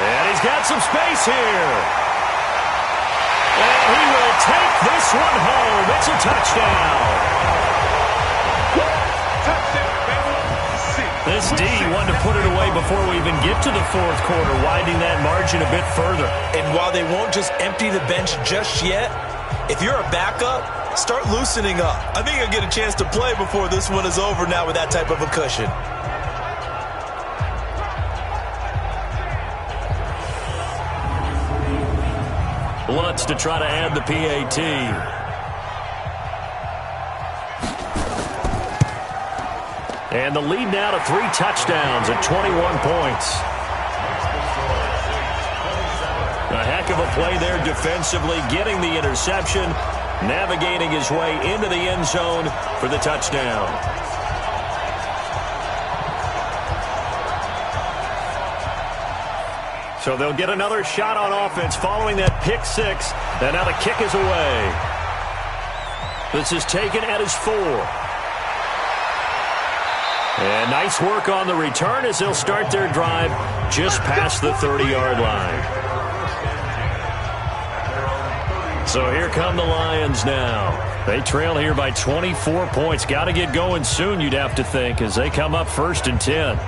And he's got some space here. And he will take this one home. It's a touchdown. This D wanted to put it away before we even get to the 4th quarter, widening that margin a bit further. And while they won't just empty the bench just yet, if you're a backup, start loosening up. I think you'll get a chance to play before this one is over now with that type of a cushion. Lutz to try to add the PAT. And the lead now to 3 touchdowns at 21 points. heck of a play there defensively, getting the interception, navigating his way into the end zone for the touchdown. So they'll get another shot on offense following that pick six. And now the kick is away. This is taken at his 4. And nice work on the return as they'll start their drive just past the 30-yard line. So here come the Lions now. They trail here by 24 points. Got to get going soon, you'd have to think, as they come up 1st and 10.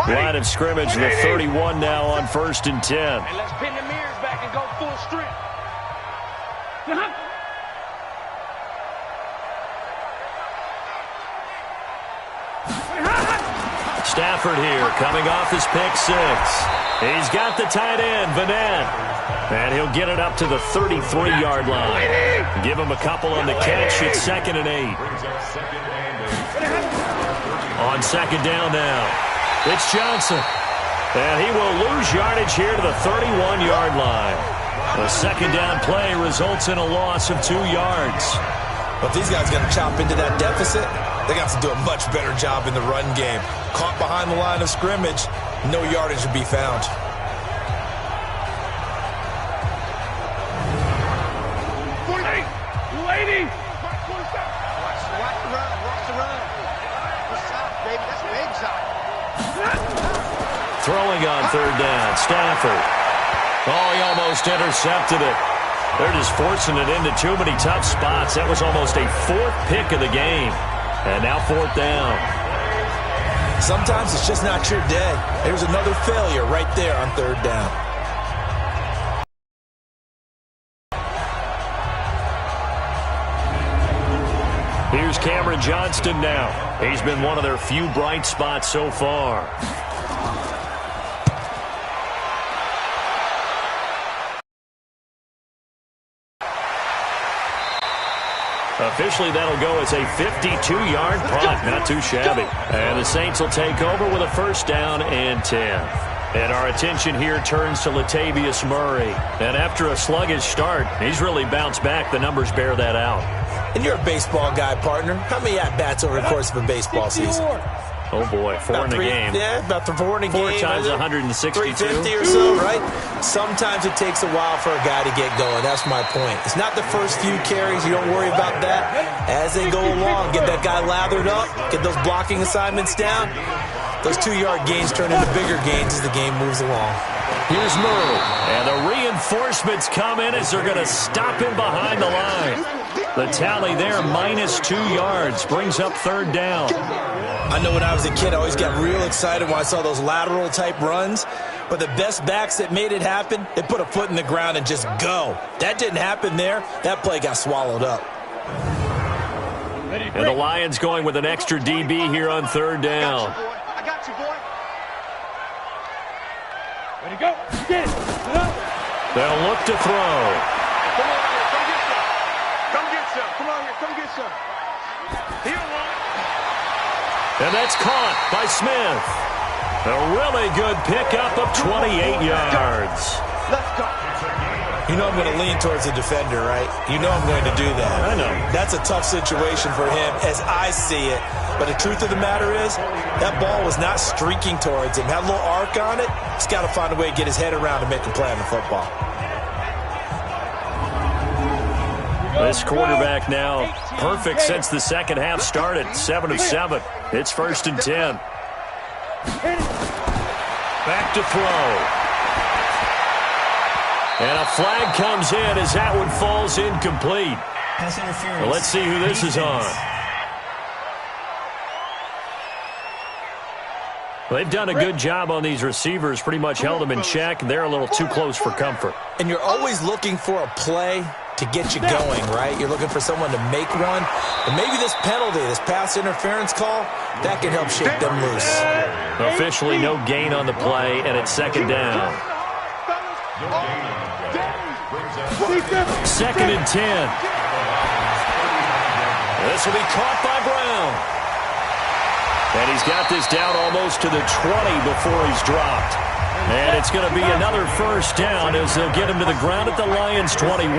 Line of scrimmage, the 31 now on 1st and 10. And let's pin the mirrors back and go full strength. Stafford here coming off his pick six. He's got the tight end, Vanette. And he'll get it up to the 33-yard line. Give him a couple on the catch. It's 2nd and 8. On 2nd down now. It's Johnson. And he will lose yardage here to the 31-yard line. The 2nd down play results in a loss of 2 yards. But if these guys are going to chop into that deficit, they got to do a much better job in the run game. Caught behind the line of scrimmage, no yardage to be found. Throwing on 3rd down, Stafford. Oh, he almost intercepted it. They're just forcing it into too many tough spots. That was almost a 4th pick of the game. And now 4th down. Sometimes it's just not your day. There's another failure right there on 3rd down. Here's Cameron Johnston now. He's been one of their few bright spots so far. Officially, that'll go as a 52-yard punt. Not too shabby. And the Saints will take over with a 1st down and 10. And our attention here turns to Latavius Murray. And after a sluggish start, he's really bounced back. The numbers bear that out. And you're a baseball guy, partner. How many at-bats over the course of a baseball season? Oh, boy, 4 in a game. Yeah, about 4 in a game. 4 times 162. 350 or so, right? Sometimes it takes a while for a guy to get going. That's my point. It's not the first few carries. You don't worry about that. As they go along, get that guy lathered up, get those blocking assignments down. Those 2-yard gains turn into bigger gains as the game moves along. Here's Murray. And the reinforcements come in as they're going to stop him behind the line. The tally there, -2 yards, brings up 3rd down. I know when I was a kid, I always got real excited when I saw those lateral-type runs. But the best backs that made it happen, they put a foot in the ground and just go. That didn't happen there. That play got swallowed up. And the Lions going with an extra DB here on 3rd down. I got you, boy. Ready to go. Get it. They'll look to throw. Come on here. Come get some. Come get some. Come on here. Come get some. Here one. And that's caught by Smith. A really good pickup of 28 yards. Let's go. You know I'm going to lean towards the defender, right? You know I'm going to do that. I know. That's a tough situation for him as I see it. But the truth of the matter is, that ball was not streaking towards him. Had a little arc on it. He's got to find a way to get his head around and make a play on the football. This quarterback now perfect since the second half started. 7 of 7. It's 1st and 10. Back to throw. And a flag comes in as that one falls incomplete. Pass interference. Well, let's see who this is on. They've done a good job on these receivers, pretty much held them in check. They're a little too close for comfort. And you're always looking for a play to get you going, right? You're looking for someone to make one. But maybe this penalty, this pass interference call, that can help shake them loose. Officially no gain on the play, and it's 2nd down. 2nd and 10. This will be caught by Brown. And he's got this down almost to the 20 before he's dropped. And it's going to be another first down as they'll get him to the ground at the Lions' 21.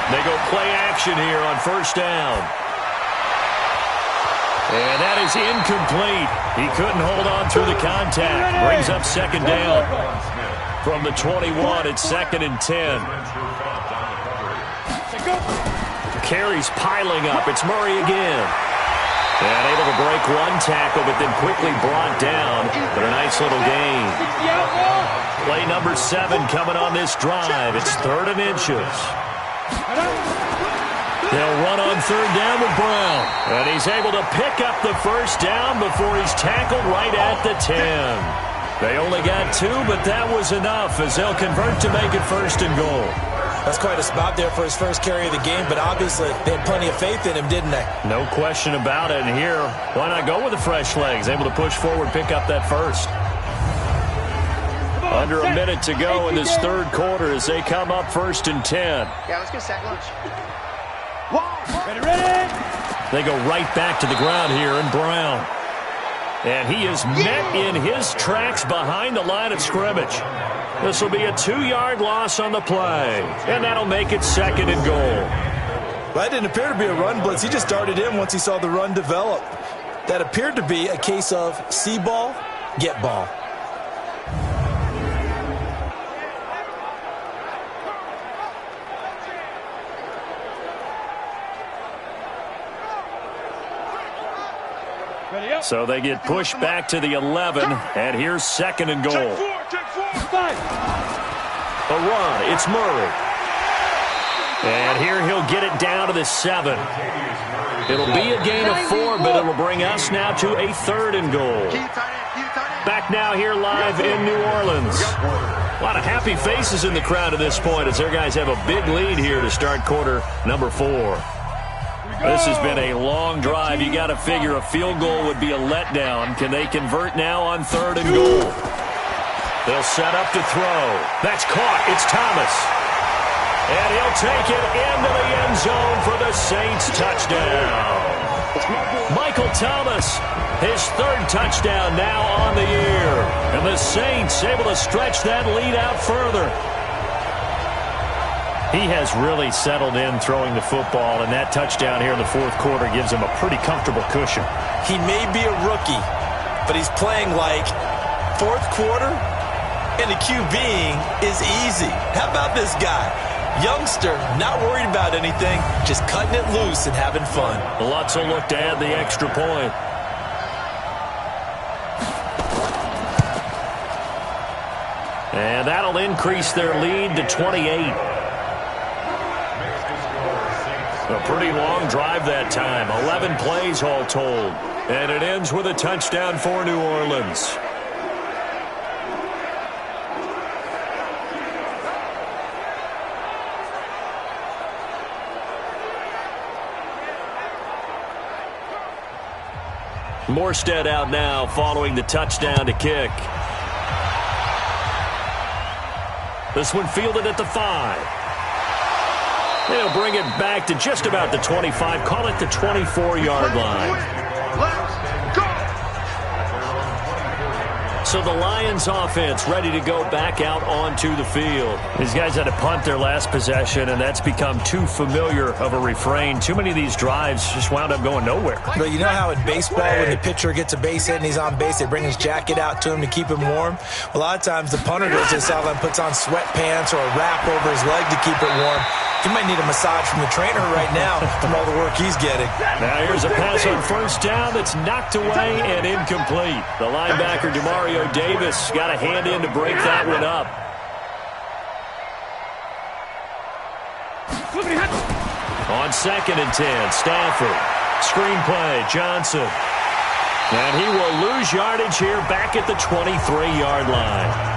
They go play action here on first down. And that is incomplete. He couldn't hold on through the contact. Brings up second down. From the 21, it's 2nd and 10. Carries piling up. It's Murray again. And able to break one tackle, but then quickly brought down. But a nice little gain. Play number 7 coming on this drive. It's 3rd and inches. They'll run on 3rd down with Brown. And he's able to pick up the first down before he's tackled right at the 10. They only got 2, but that was enough as they'll convert to make it 1st and goal. That's quite a spot there for his first carry of the game, but obviously they had plenty of faith in him, didn't they? No question about it. And here, why not go with the fresh legs? Able to push forward, pick up that first. Under a minute to go in this 3rd quarter as they come up 1st and 10. Yeah, let's go sack lunch. Ready. They go right back to the ground here in Brown. And he is met in his tracks behind the line of scrimmage. This will be a 2-yard loss on the play. And that'll make it 2nd and goal. Well, that didn't appear to be a run blitz. He just darted in once he saw the run develop. That appeared to be a case of see ball, get ball. So they get pushed back to the 11, and here's 2nd and goal. A run, it's Murray. And here he'll get it down to the 7. It'll be a gain of 4, but it'll bring us now to a 3rd and goal. Back now here live in New Orleans. A lot of happy faces in the crowd at this point as their guys have a big lead here to start quarter number 4. This has been a long drive. You got to figure a field goal would be a letdown. Can they convert now on 3rd and goal? They'll set up to throw. That's caught. It's Thomas. And he'll take it into the end zone for the Saints touchdown. Michael Thomas, his 3rd touchdown now on the year. And the Saints able to stretch that lead out further. He has really settled in throwing the football, and that touchdown here in the 4th quarter gives him a pretty comfortable cushion. He may be a rookie, but he's playing like 4th quarter, and the QBing is easy. How about this guy? Youngster, not worried about anything, just cutting it loose and having fun. Lots will look to add the extra point. And that'll increase their lead to 28. A pretty long drive that time. 11 plays all told. And it ends with a touchdown for New Orleans. Morstead out now following the touchdown to kick. This one fielded at the 5. They'll bring it back to just about the 25. Call it the 24-yard line. So the Lions offense ready to go back out onto the field. These guys had to punt their last possession, and that's become too familiar of a refrain. Too many of these drives just wound up going nowhere. But you know how in baseball, when the pitcher gets a base hit and he's on base, they bring his jacket out to him to keep him warm? A lot of times the punter goes to the sideline, puts on sweatpants or a wrap over his leg to keep it warm. He might need a massage from the trainer right now from all the work he's getting. Now here's a pass on first down that's knocked away and incomplete. The linebacker, Demario Davis, got a hand in to break that one up. On 2nd and 10, Stafford. Screenplay, Johnson. And he will lose yardage here back at the 23-yard line.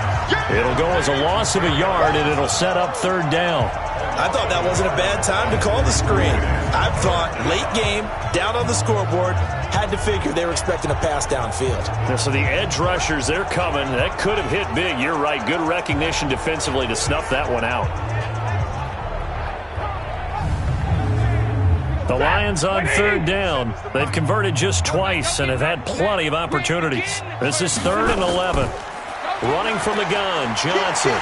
It'll go as a loss of a yard, and it'll set up 3rd down. I thought that wasn't a bad time to call the screen. I thought late game, down on the scoreboard, had to figure they were expecting a pass downfield. So the edge rushers, they're coming. That could have hit big. You're right. Good recognition defensively to snuff that one out. The Lions on third down. They've converted just twice and have had plenty of opportunities. This is 3rd and 11. Running from the gun, Johnson.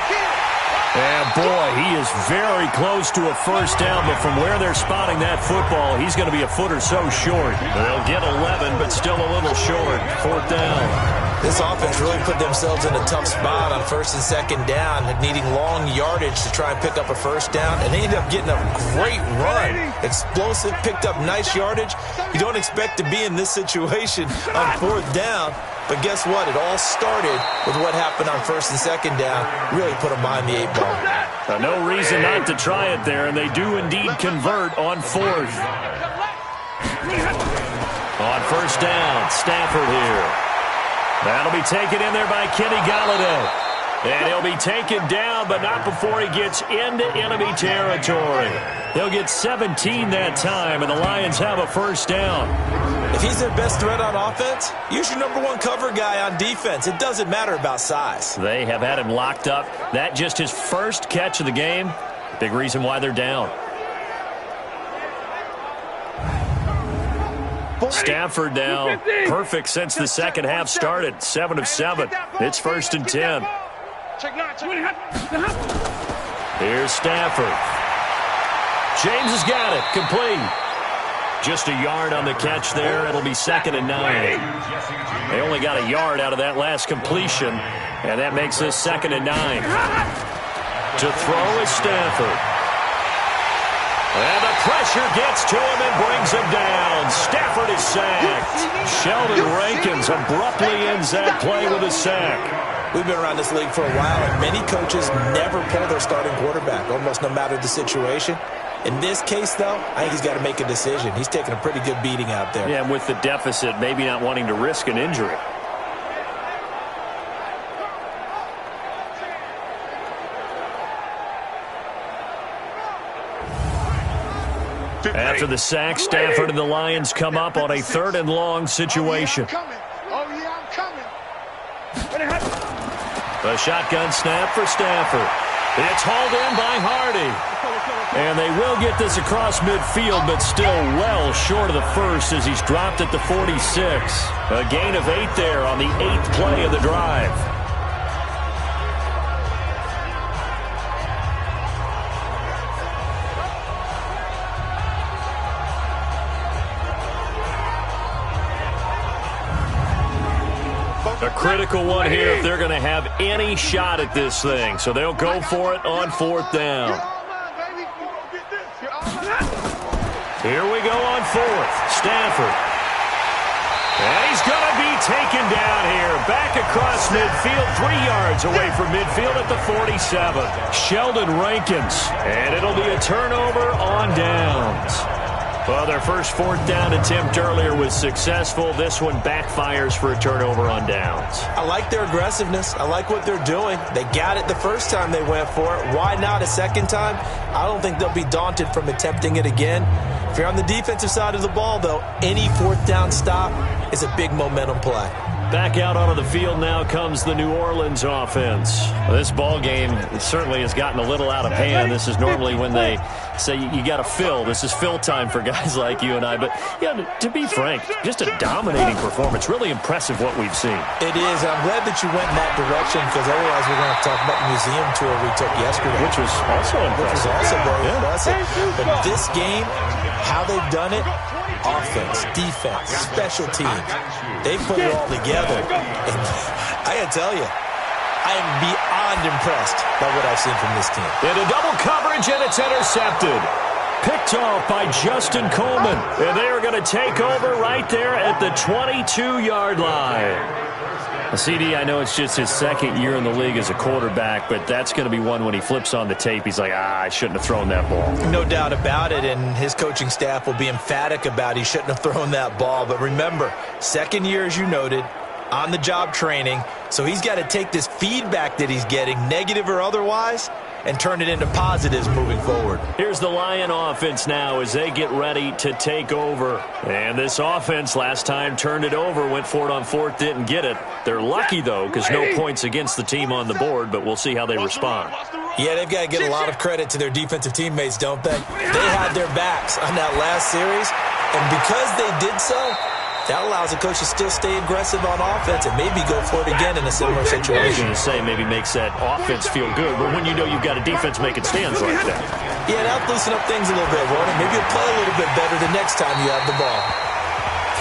And boy, he is very close to a first down, but from where they're spotting that football, he's going to be a foot or so short. They'll get 11, but still a little short. 4th down. This offense really put themselves in a tough spot on 1st and 2nd down, needing long yardage to try and pick up a first down, and they ended up getting a great run. Explosive, picked up nice yardage. You don't expect to be in this situation on 4th down, but guess what? It all started with what happened on 1st and 2nd down. Really put them behind the 8 ball. No reason not to try it there, and they do indeed convert on 4th. On 1st down, Stafford here. That'll be taken in there by Kenny Golladay. And he'll be taken down, but not before he gets into enemy territory. They'll get 17 that time, and the Lions have a first down. If he's their best threat on offense, use your #1 cover guy on defense. It doesn't matter about size. They have had him locked up. That just his first catch of the game. Big reason why they're down. Stafford now perfect since the second half started. 7 of 7. It's 1st and 10. Here's Stafford. James has got it. Complete. Just a yard on the catch there. It'll be 2nd and 9. They only got a yard out of that last completion, and that makes this 2nd and 9. To throw is Stafford. And the pressure gets to him and brings him down. Stafford is sacked. Sheldon Rankins abruptly ends that play with a sack. We've been around this league for a while, and many coaches never pull their starting quarterback, almost no matter the situation. In this case, though, I think he's got to make a decision. He's taking a pretty good beating out there. Yeah, and with the deficit, maybe not wanting to risk an injury. After the sack, Stafford and the Lions come up on a 3rd and long situation. A shotgun snap for Stafford. It's hauled in by Hardy. And they will get this across midfield, but still well short of the first as he's dropped at the 46. A gain of 8 there on the 8th play of the drive. A critical one here if they're going to have any shot at this thing. So they'll go for it on 4th down. Here we go on 4th. Stafford. And he's going to be taken down here. Back across midfield, 3 yards away from midfield at the 47. Sheldon Rankins. And it'll be a turnover on downs. Well, their first 4th down attempt earlier was successful. This one backfires for a turnover on downs. I like their aggressiveness. I like what they're doing. They got it the first time they went for it. Why not a second time? I don't think they'll be daunted from attempting it again. If you're on the defensive side of the ball, though, any 4th down stop is a big momentum play. Back out onto the field now comes the New Orleans offense. Well, this ball game certainly has gotten a little out of hand. This is normally when they say you got to fill. This is fill time for guys like you and I. But, yeah, to be frank, just a dominating performance. Really impressive what we've seen. It is. I'm glad that you went in that direction because otherwise we're going to have to talk about the museum tour we took yesterday. Which was also impressive. Which was also very impressive. But this game, how they've done it, offense, defense, special teams, they put it all together. And I got to tell you, I am beyond impressed by what I've seen from this team. In a double coverage, and it's intercepted. Picked off by Justin Coleman. And they are going to take over right there at the 22-yard line. CD, I know it's just his 2nd year in the league as a quarterback, but that's going to be one when he flips on the tape. He's like, I shouldn't have thrown that ball. No doubt about it, and his coaching staff will be emphatic about he shouldn't have thrown that ball. But remember, 2nd year, as you noted, on-the-job training, so he's got to take this feedback that he's getting, negative or otherwise, and turn it into positives moving forward. Here's the Lion offense now as they get ready to take over. And this offense last time turned it over, went for it on 4th, didn't get it. They're lucky, though, because no points against the team on the board, but we'll see how they respond. Yeah, they've got to get a lot of credit to their defensive teammates, don't they? They had their backs on that last series, and because they did so, that allows the coach to still stay aggressive on offense and maybe go for it again in a similar I was situation. going to say maybe makes that offense feel good, but when you know you've got a defense making stands like that. Yeah, that'll loosen up things a little bit, won't it? Maybe you'll play a little bit better the next time you have the ball.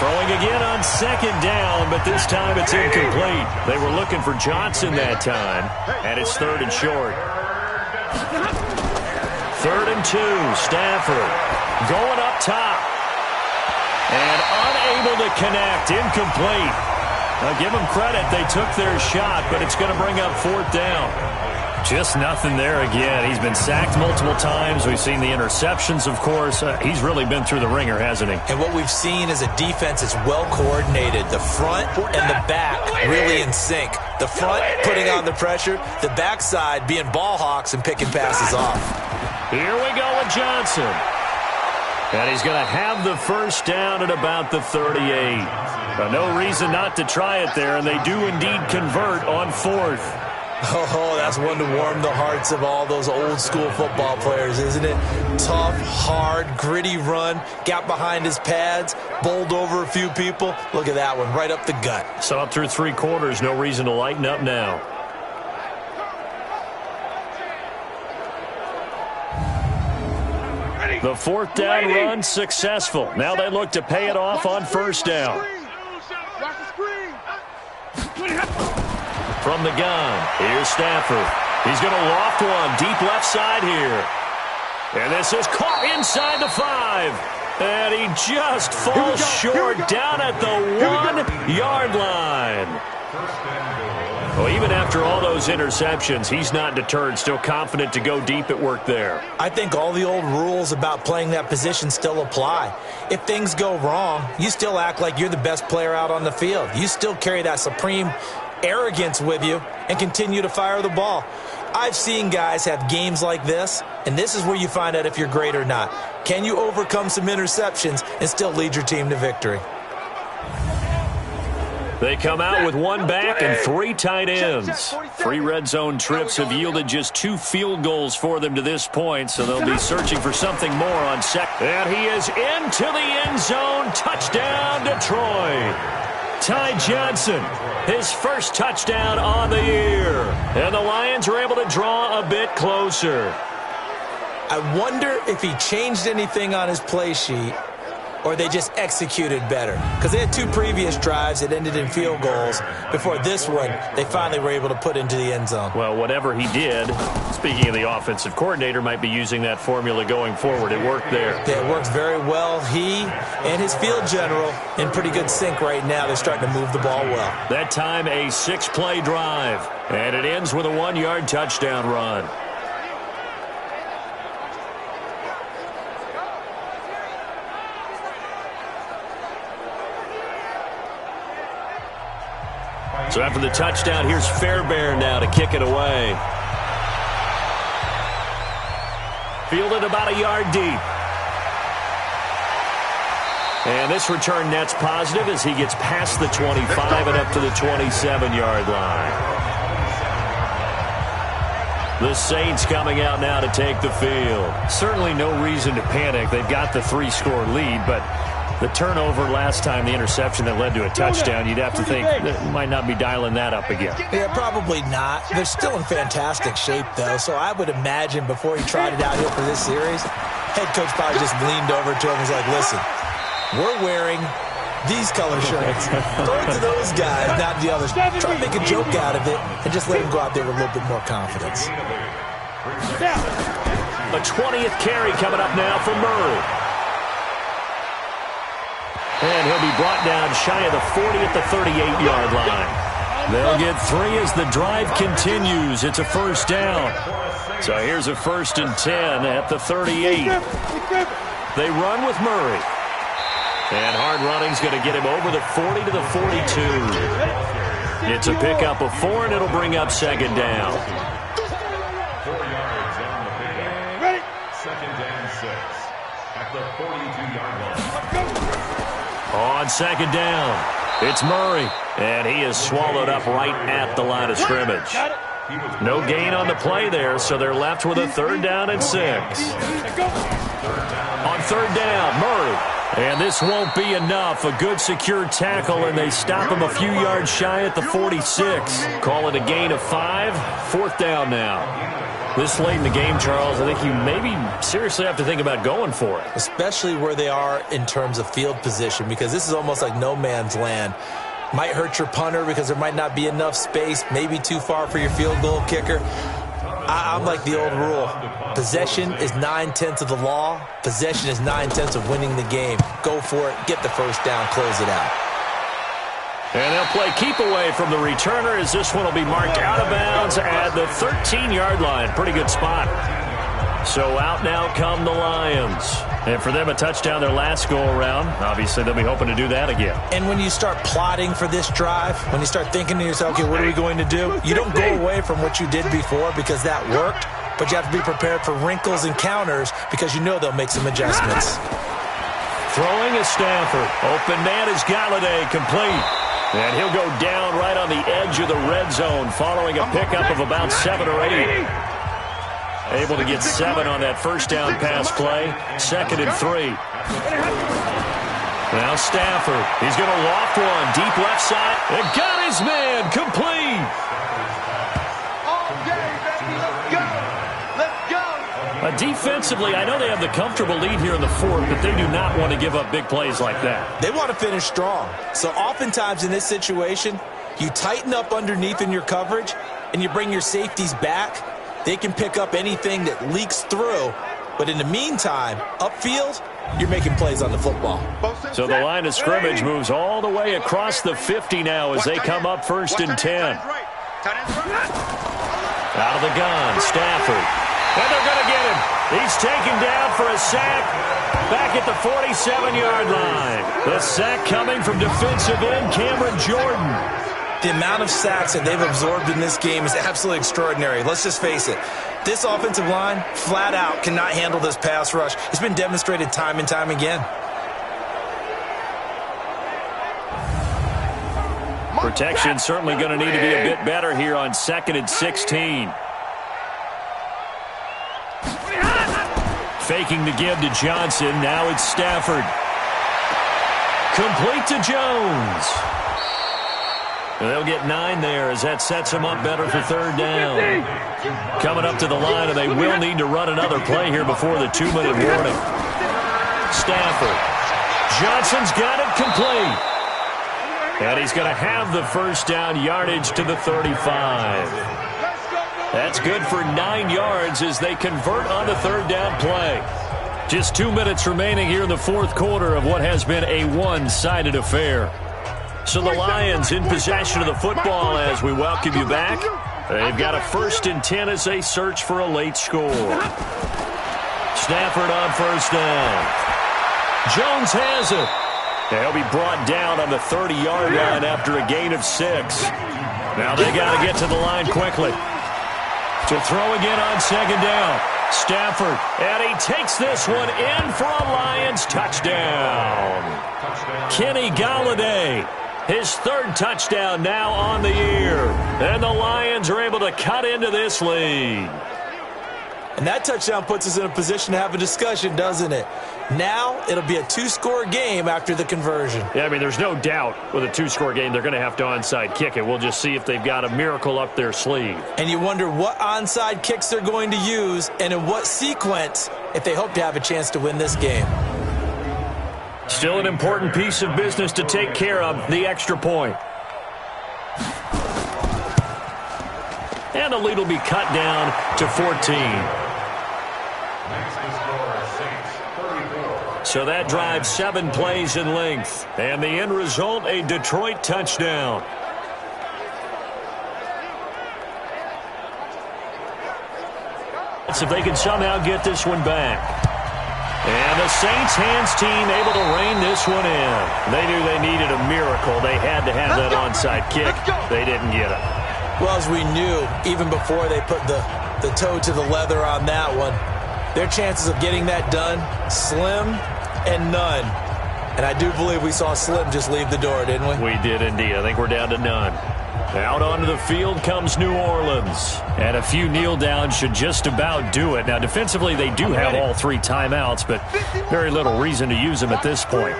Throwing again on second down, but this time it's incomplete. They were looking for Johnson that time, and it's third and short. 3rd and 2, Stafford going up top. And unable to connect, incomplete. Now give them credit, they took their shot, but it's going to bring up 4th down. Just nothing there again. He's been sacked multiple times. We've seen the interceptions, of course. He's really been through the ringer, hasn't he? And what we've seen is a defense that's well coordinated. The front and the back really in sync. The front putting on the pressure, the backside being ball hawks and picking passes off. Here we go with Johnson. And he's going to have the first down at about the 38. No reason not to try it there, and they do indeed convert on 4th. Oh, that's one to warm the hearts of all those old-school football players, isn't it? Tough, hard, gritty run, got behind his pads, bowled over a few people. Look at that one, right up the gut. So up through 3 quarters, no reason to lighten up now. The 4th down run successful. Now they look to pay it off on 1st down. From the gun, here's Stafford. He's going to loft one deep left side here. And this is caught inside the 5. And he just falls short down at the 1-yard line. Well, even after all those interceptions, he's not deterred, still confident to go deep at work there. I think all the old rules about playing that position still apply. If things go wrong, you still act like you're the best player out on the field. You still carry that supreme arrogance with you and continue to fire the ball. I've seen guys have games like this, and this is where you find out if you're great or not. Can you overcome some interceptions and still lead your team to victory? They come out with 1 back and 3 tight ends. 3 red zone trips have yielded just 2 field goals for them to this point, so they'll be searching for something more on second. And he is into the end zone. Touchdown, Detroit. Ty Johnson, his first touchdown on the year. And the Lions are able to draw a bit closer. I wonder if he changed anything on his play sheet or they just executed better. Because they had 2 previous drives that ended in field goals. Before this one, they finally were able to put into the end zone. Well, whatever he did, speaking of the offensive coordinator, might be using that formula going forward. It worked there. Yeah, it works very well. He and his field general in pretty good sync right now. They're starting to move the ball well. That time, a 6-play drive. And it ends with a 1-yard touchdown run. So after the touchdown, here's Fairbairn now to kick it away. Fielded about a yard deep. And this return net's positive as he gets past the 25 and up to the 27-yard line. The Saints coming out now to take the field. Certainly no reason to panic. They've got the 3-score lead, but the turnover last time, the interception that led to a touchdown, you'd have to think that might not be dialing that up again. Yeah, probably not. They're still in fantastic shape, though, so I would imagine before he tried it out here for this series, head coach probably just leaned over to him and was like, listen, we're wearing these color shirts. Throw it to those guys, not the others. Try to make a joke out of it and just let him go out there with a little bit more confidence. A 20th carry coming up now for Murray. And he'll be brought down shy of the 40 at the 38-yard line. They'll get 3 as the drive continues. It's a first down. So here's a 1st and 10 at the 38. They run with Murray. And hard running's going to get him over the 40 to the 42. It's a pickup of 4, and it'll bring up second down. 4 yards on the pickup. Ready? 2nd and 6 at the 42-yard line. On second down, it's Murray, and he is swallowed up right at the line of scrimmage. No gain on the play there, so they're left with a 3rd down and 6. On 3rd down, Murray. And this won't be enough. A good secure tackle, and they stop him a few yards shy at the 46. Call it a gain of 5. 4th down now. This late in the game, Charles, I think you maybe seriously have to think about going for it. Especially where they are in terms of field position, because this is almost like no man's land. Might hurt your punter because there might not be enough space, maybe too far for your field goal kicker. I'm like the old rule. Possession is 9/10 of the law. Possession is 9/10 of winning the game. Go for it. Get the 1st down. Close it out. And they'll play keep away from the returner as this one will be marked out of bounds at the 13-yard line. Pretty good spot. So out now come the Lions. And for them, a touchdown their last go-around. Obviously, they'll be hoping to do that again. And when you start plotting for this drive, when you start thinking to yourself, okay, what are we going to do? You don't go away from what you did before because that worked, but you have to be prepared for wrinkles and counters because you know they'll make some adjustments. Throwing is Stafford. Open man is Galladay, complete. And he'll go down right on the edge of the red zone following a pickup of about 7 or 8. Able to get 7 on that 1st down pass play. 2nd and 3. Now Stafford. He's going to loft one. Deep left side. And got his man. Complete. Defensively, I know they have the comfortable lead here in the 4th, but they do not want to give up big plays like that. They want to finish strong. So oftentimes in this situation, you tighten up underneath in your coverage, and you bring your safeties back. They can pick up anything that leaks through. But in the meantime, upfield, you're making plays on the football. So the line of scrimmage moves all the way across the 50 now as they come up 1st and 10. Out of the gun, Stafford. And they're going to get him. He's taken down for a sack back at the 47-yard line. The sack coming from defensive end Cameron Jordan. The amount of sacks that they've absorbed in this game is absolutely extraordinary. Let's just face it. This offensive line, flat out, cannot handle this pass rush. It's been demonstrated time and time again. Protection certainly going to need to be a bit better here on 2nd and 16. Faking the give to Johnson. Now it's Stafford. Complete to Jones. They'll get 9 there as that sets them up better for 3rd down. Coming up to the line, and they will need to run another play here before the 2-minute warning. Stafford. Johnson's got it complete. And he's going to have the 1st down yardage to the 35. That's good for 9 yards as they convert on the 3rd down play. Just 2 minutes remaining here in the 4th quarter of what has been a one-sided affair. So the Lions in possession of the football as we welcome you back. They've got a 1st and 10 as they search for a late score. Stafford on 1st down. Jones has it. He'll be brought down on the 30-yard line after a gain of 6. Now they got to get to the line quickly. To throw again on 2nd down. Stafford, and he takes this one in for a Lions touchdown. Kenny Galladay, his 3rd touchdown now on the year. And the Lions are able to cut into this lead. And that touchdown puts us in a position to have a discussion, doesn't it? Now it'll be a 2-score game after the conversion. Yeah, I mean, there's no doubt with a 2-score game they're going to have to onside kick it. We'll just see if they've got a miracle up their sleeve. And you wonder what onside kicks they're going to use and in what sequence if they hope to have a chance to win this game. Still an important piece of business to take care of, the extra point. And the lead will be cut down to 14. So that drives 7 plays in length. And the end result, a Detroit touchdown. If they can somehow get this one back. And the Saints hands team able to rein this one in. They knew they needed a miracle. They had to have that onside kick. They didn't get it. Well, as we knew, even before they put the toe to the leather on that one, their chances of getting that done, slim and none. And I do believe we saw Slim just leave the door, didn't we? We did indeed. I think we're down to none. Out onto the field comes New Orleans. And a few kneel downs should just about do it. Now, defensively, they do have all 3 timeouts, but very little reason to use them at this point.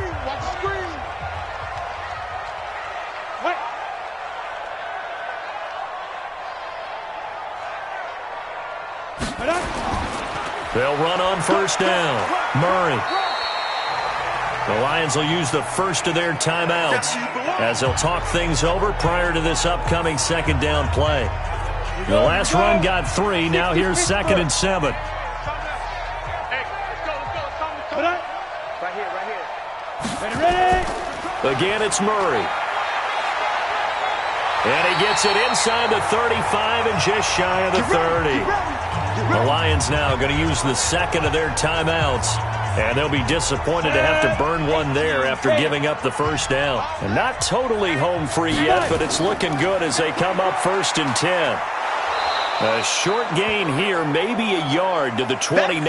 They'll run on first down. Murray. The Lions will use the first of their timeouts as they'll talk things over prior to this upcoming second down play. The last run got 3. Now here's 2nd and 7. Again, it's Murray. And he gets it inside the 35 and just shy of the 30. The Lions now going to use the second of their timeouts. And they'll be disappointed to have to burn one there after giving up the first down. And not totally home free yet, but it's looking good as they come up 1st and 10. A short gain here, maybe a yard to the 29.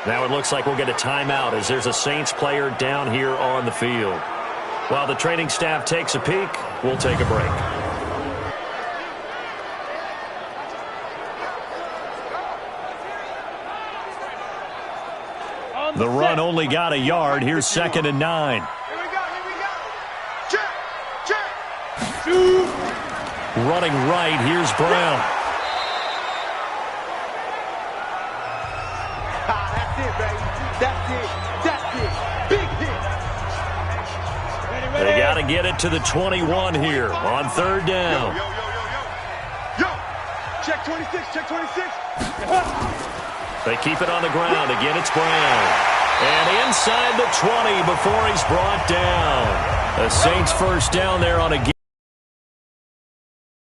Now it looks like we'll get a timeout as there's a Saints player down here on the field. While the training staff takes a peek, we'll take a break. The run only got a yard. Here's 2nd and 9. Here we go. Check. Running right, here's Brown. That's it, baby. That's it. Big hit. They got to get it to the 21 here on 3rd down. Yo. Check 26. They keep it on the ground. Again, it's Brown. And inside the 20 before he's brought down. The Saints first down there on a game.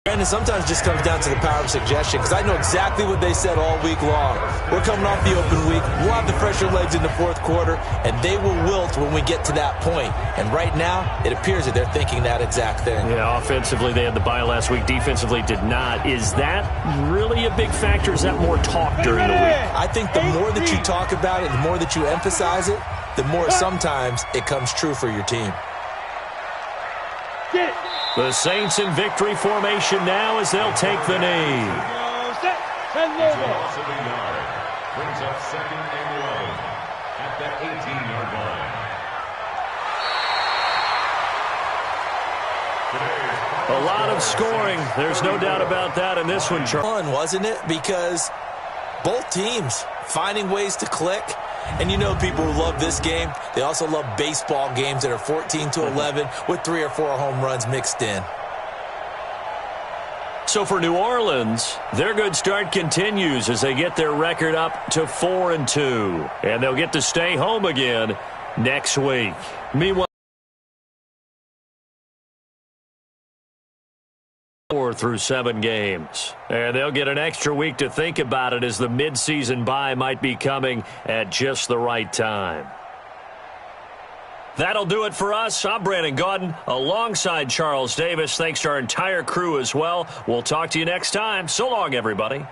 And it sometimes just comes down to the power of suggestion, because I know exactly what they said all week long. We're coming off the open week. We'll have the fresher legs in the 4th quarter, and they will wilt when we get to that point. And right now, it appears that they're thinking that exact thing. Yeah, offensively, they had the bye last week. Defensively, did not. Is that really a big factor? Is that more talk during the week? I think the more that you talk about it, the more that you emphasize it, the more sometimes it comes true for your team. The Saints in victory formation now as they'll take the knee. Brings up 2nd and 11 at the 18-yard line. A lot of scoring. There's no doubt about that in this one, Charles. Fun, wasn't it? Because both teams finding ways to click. And you know people who love this game, they also love baseball games that are 14-11 with 3 or 4 home runs mixed in. So for New Orleans, their good start continues as they get their record up to 4-2. And they'll get to stay home again next week. Meanwhile, 4 through 7 games. And they'll get an extra week to think about it as the midseason bye might be coming at just the right time. That'll do it for us. I'm Brandon Gaudin alongside Charles Davis. Thanks to our entire crew as well. We'll talk to you next time. So long, everybody.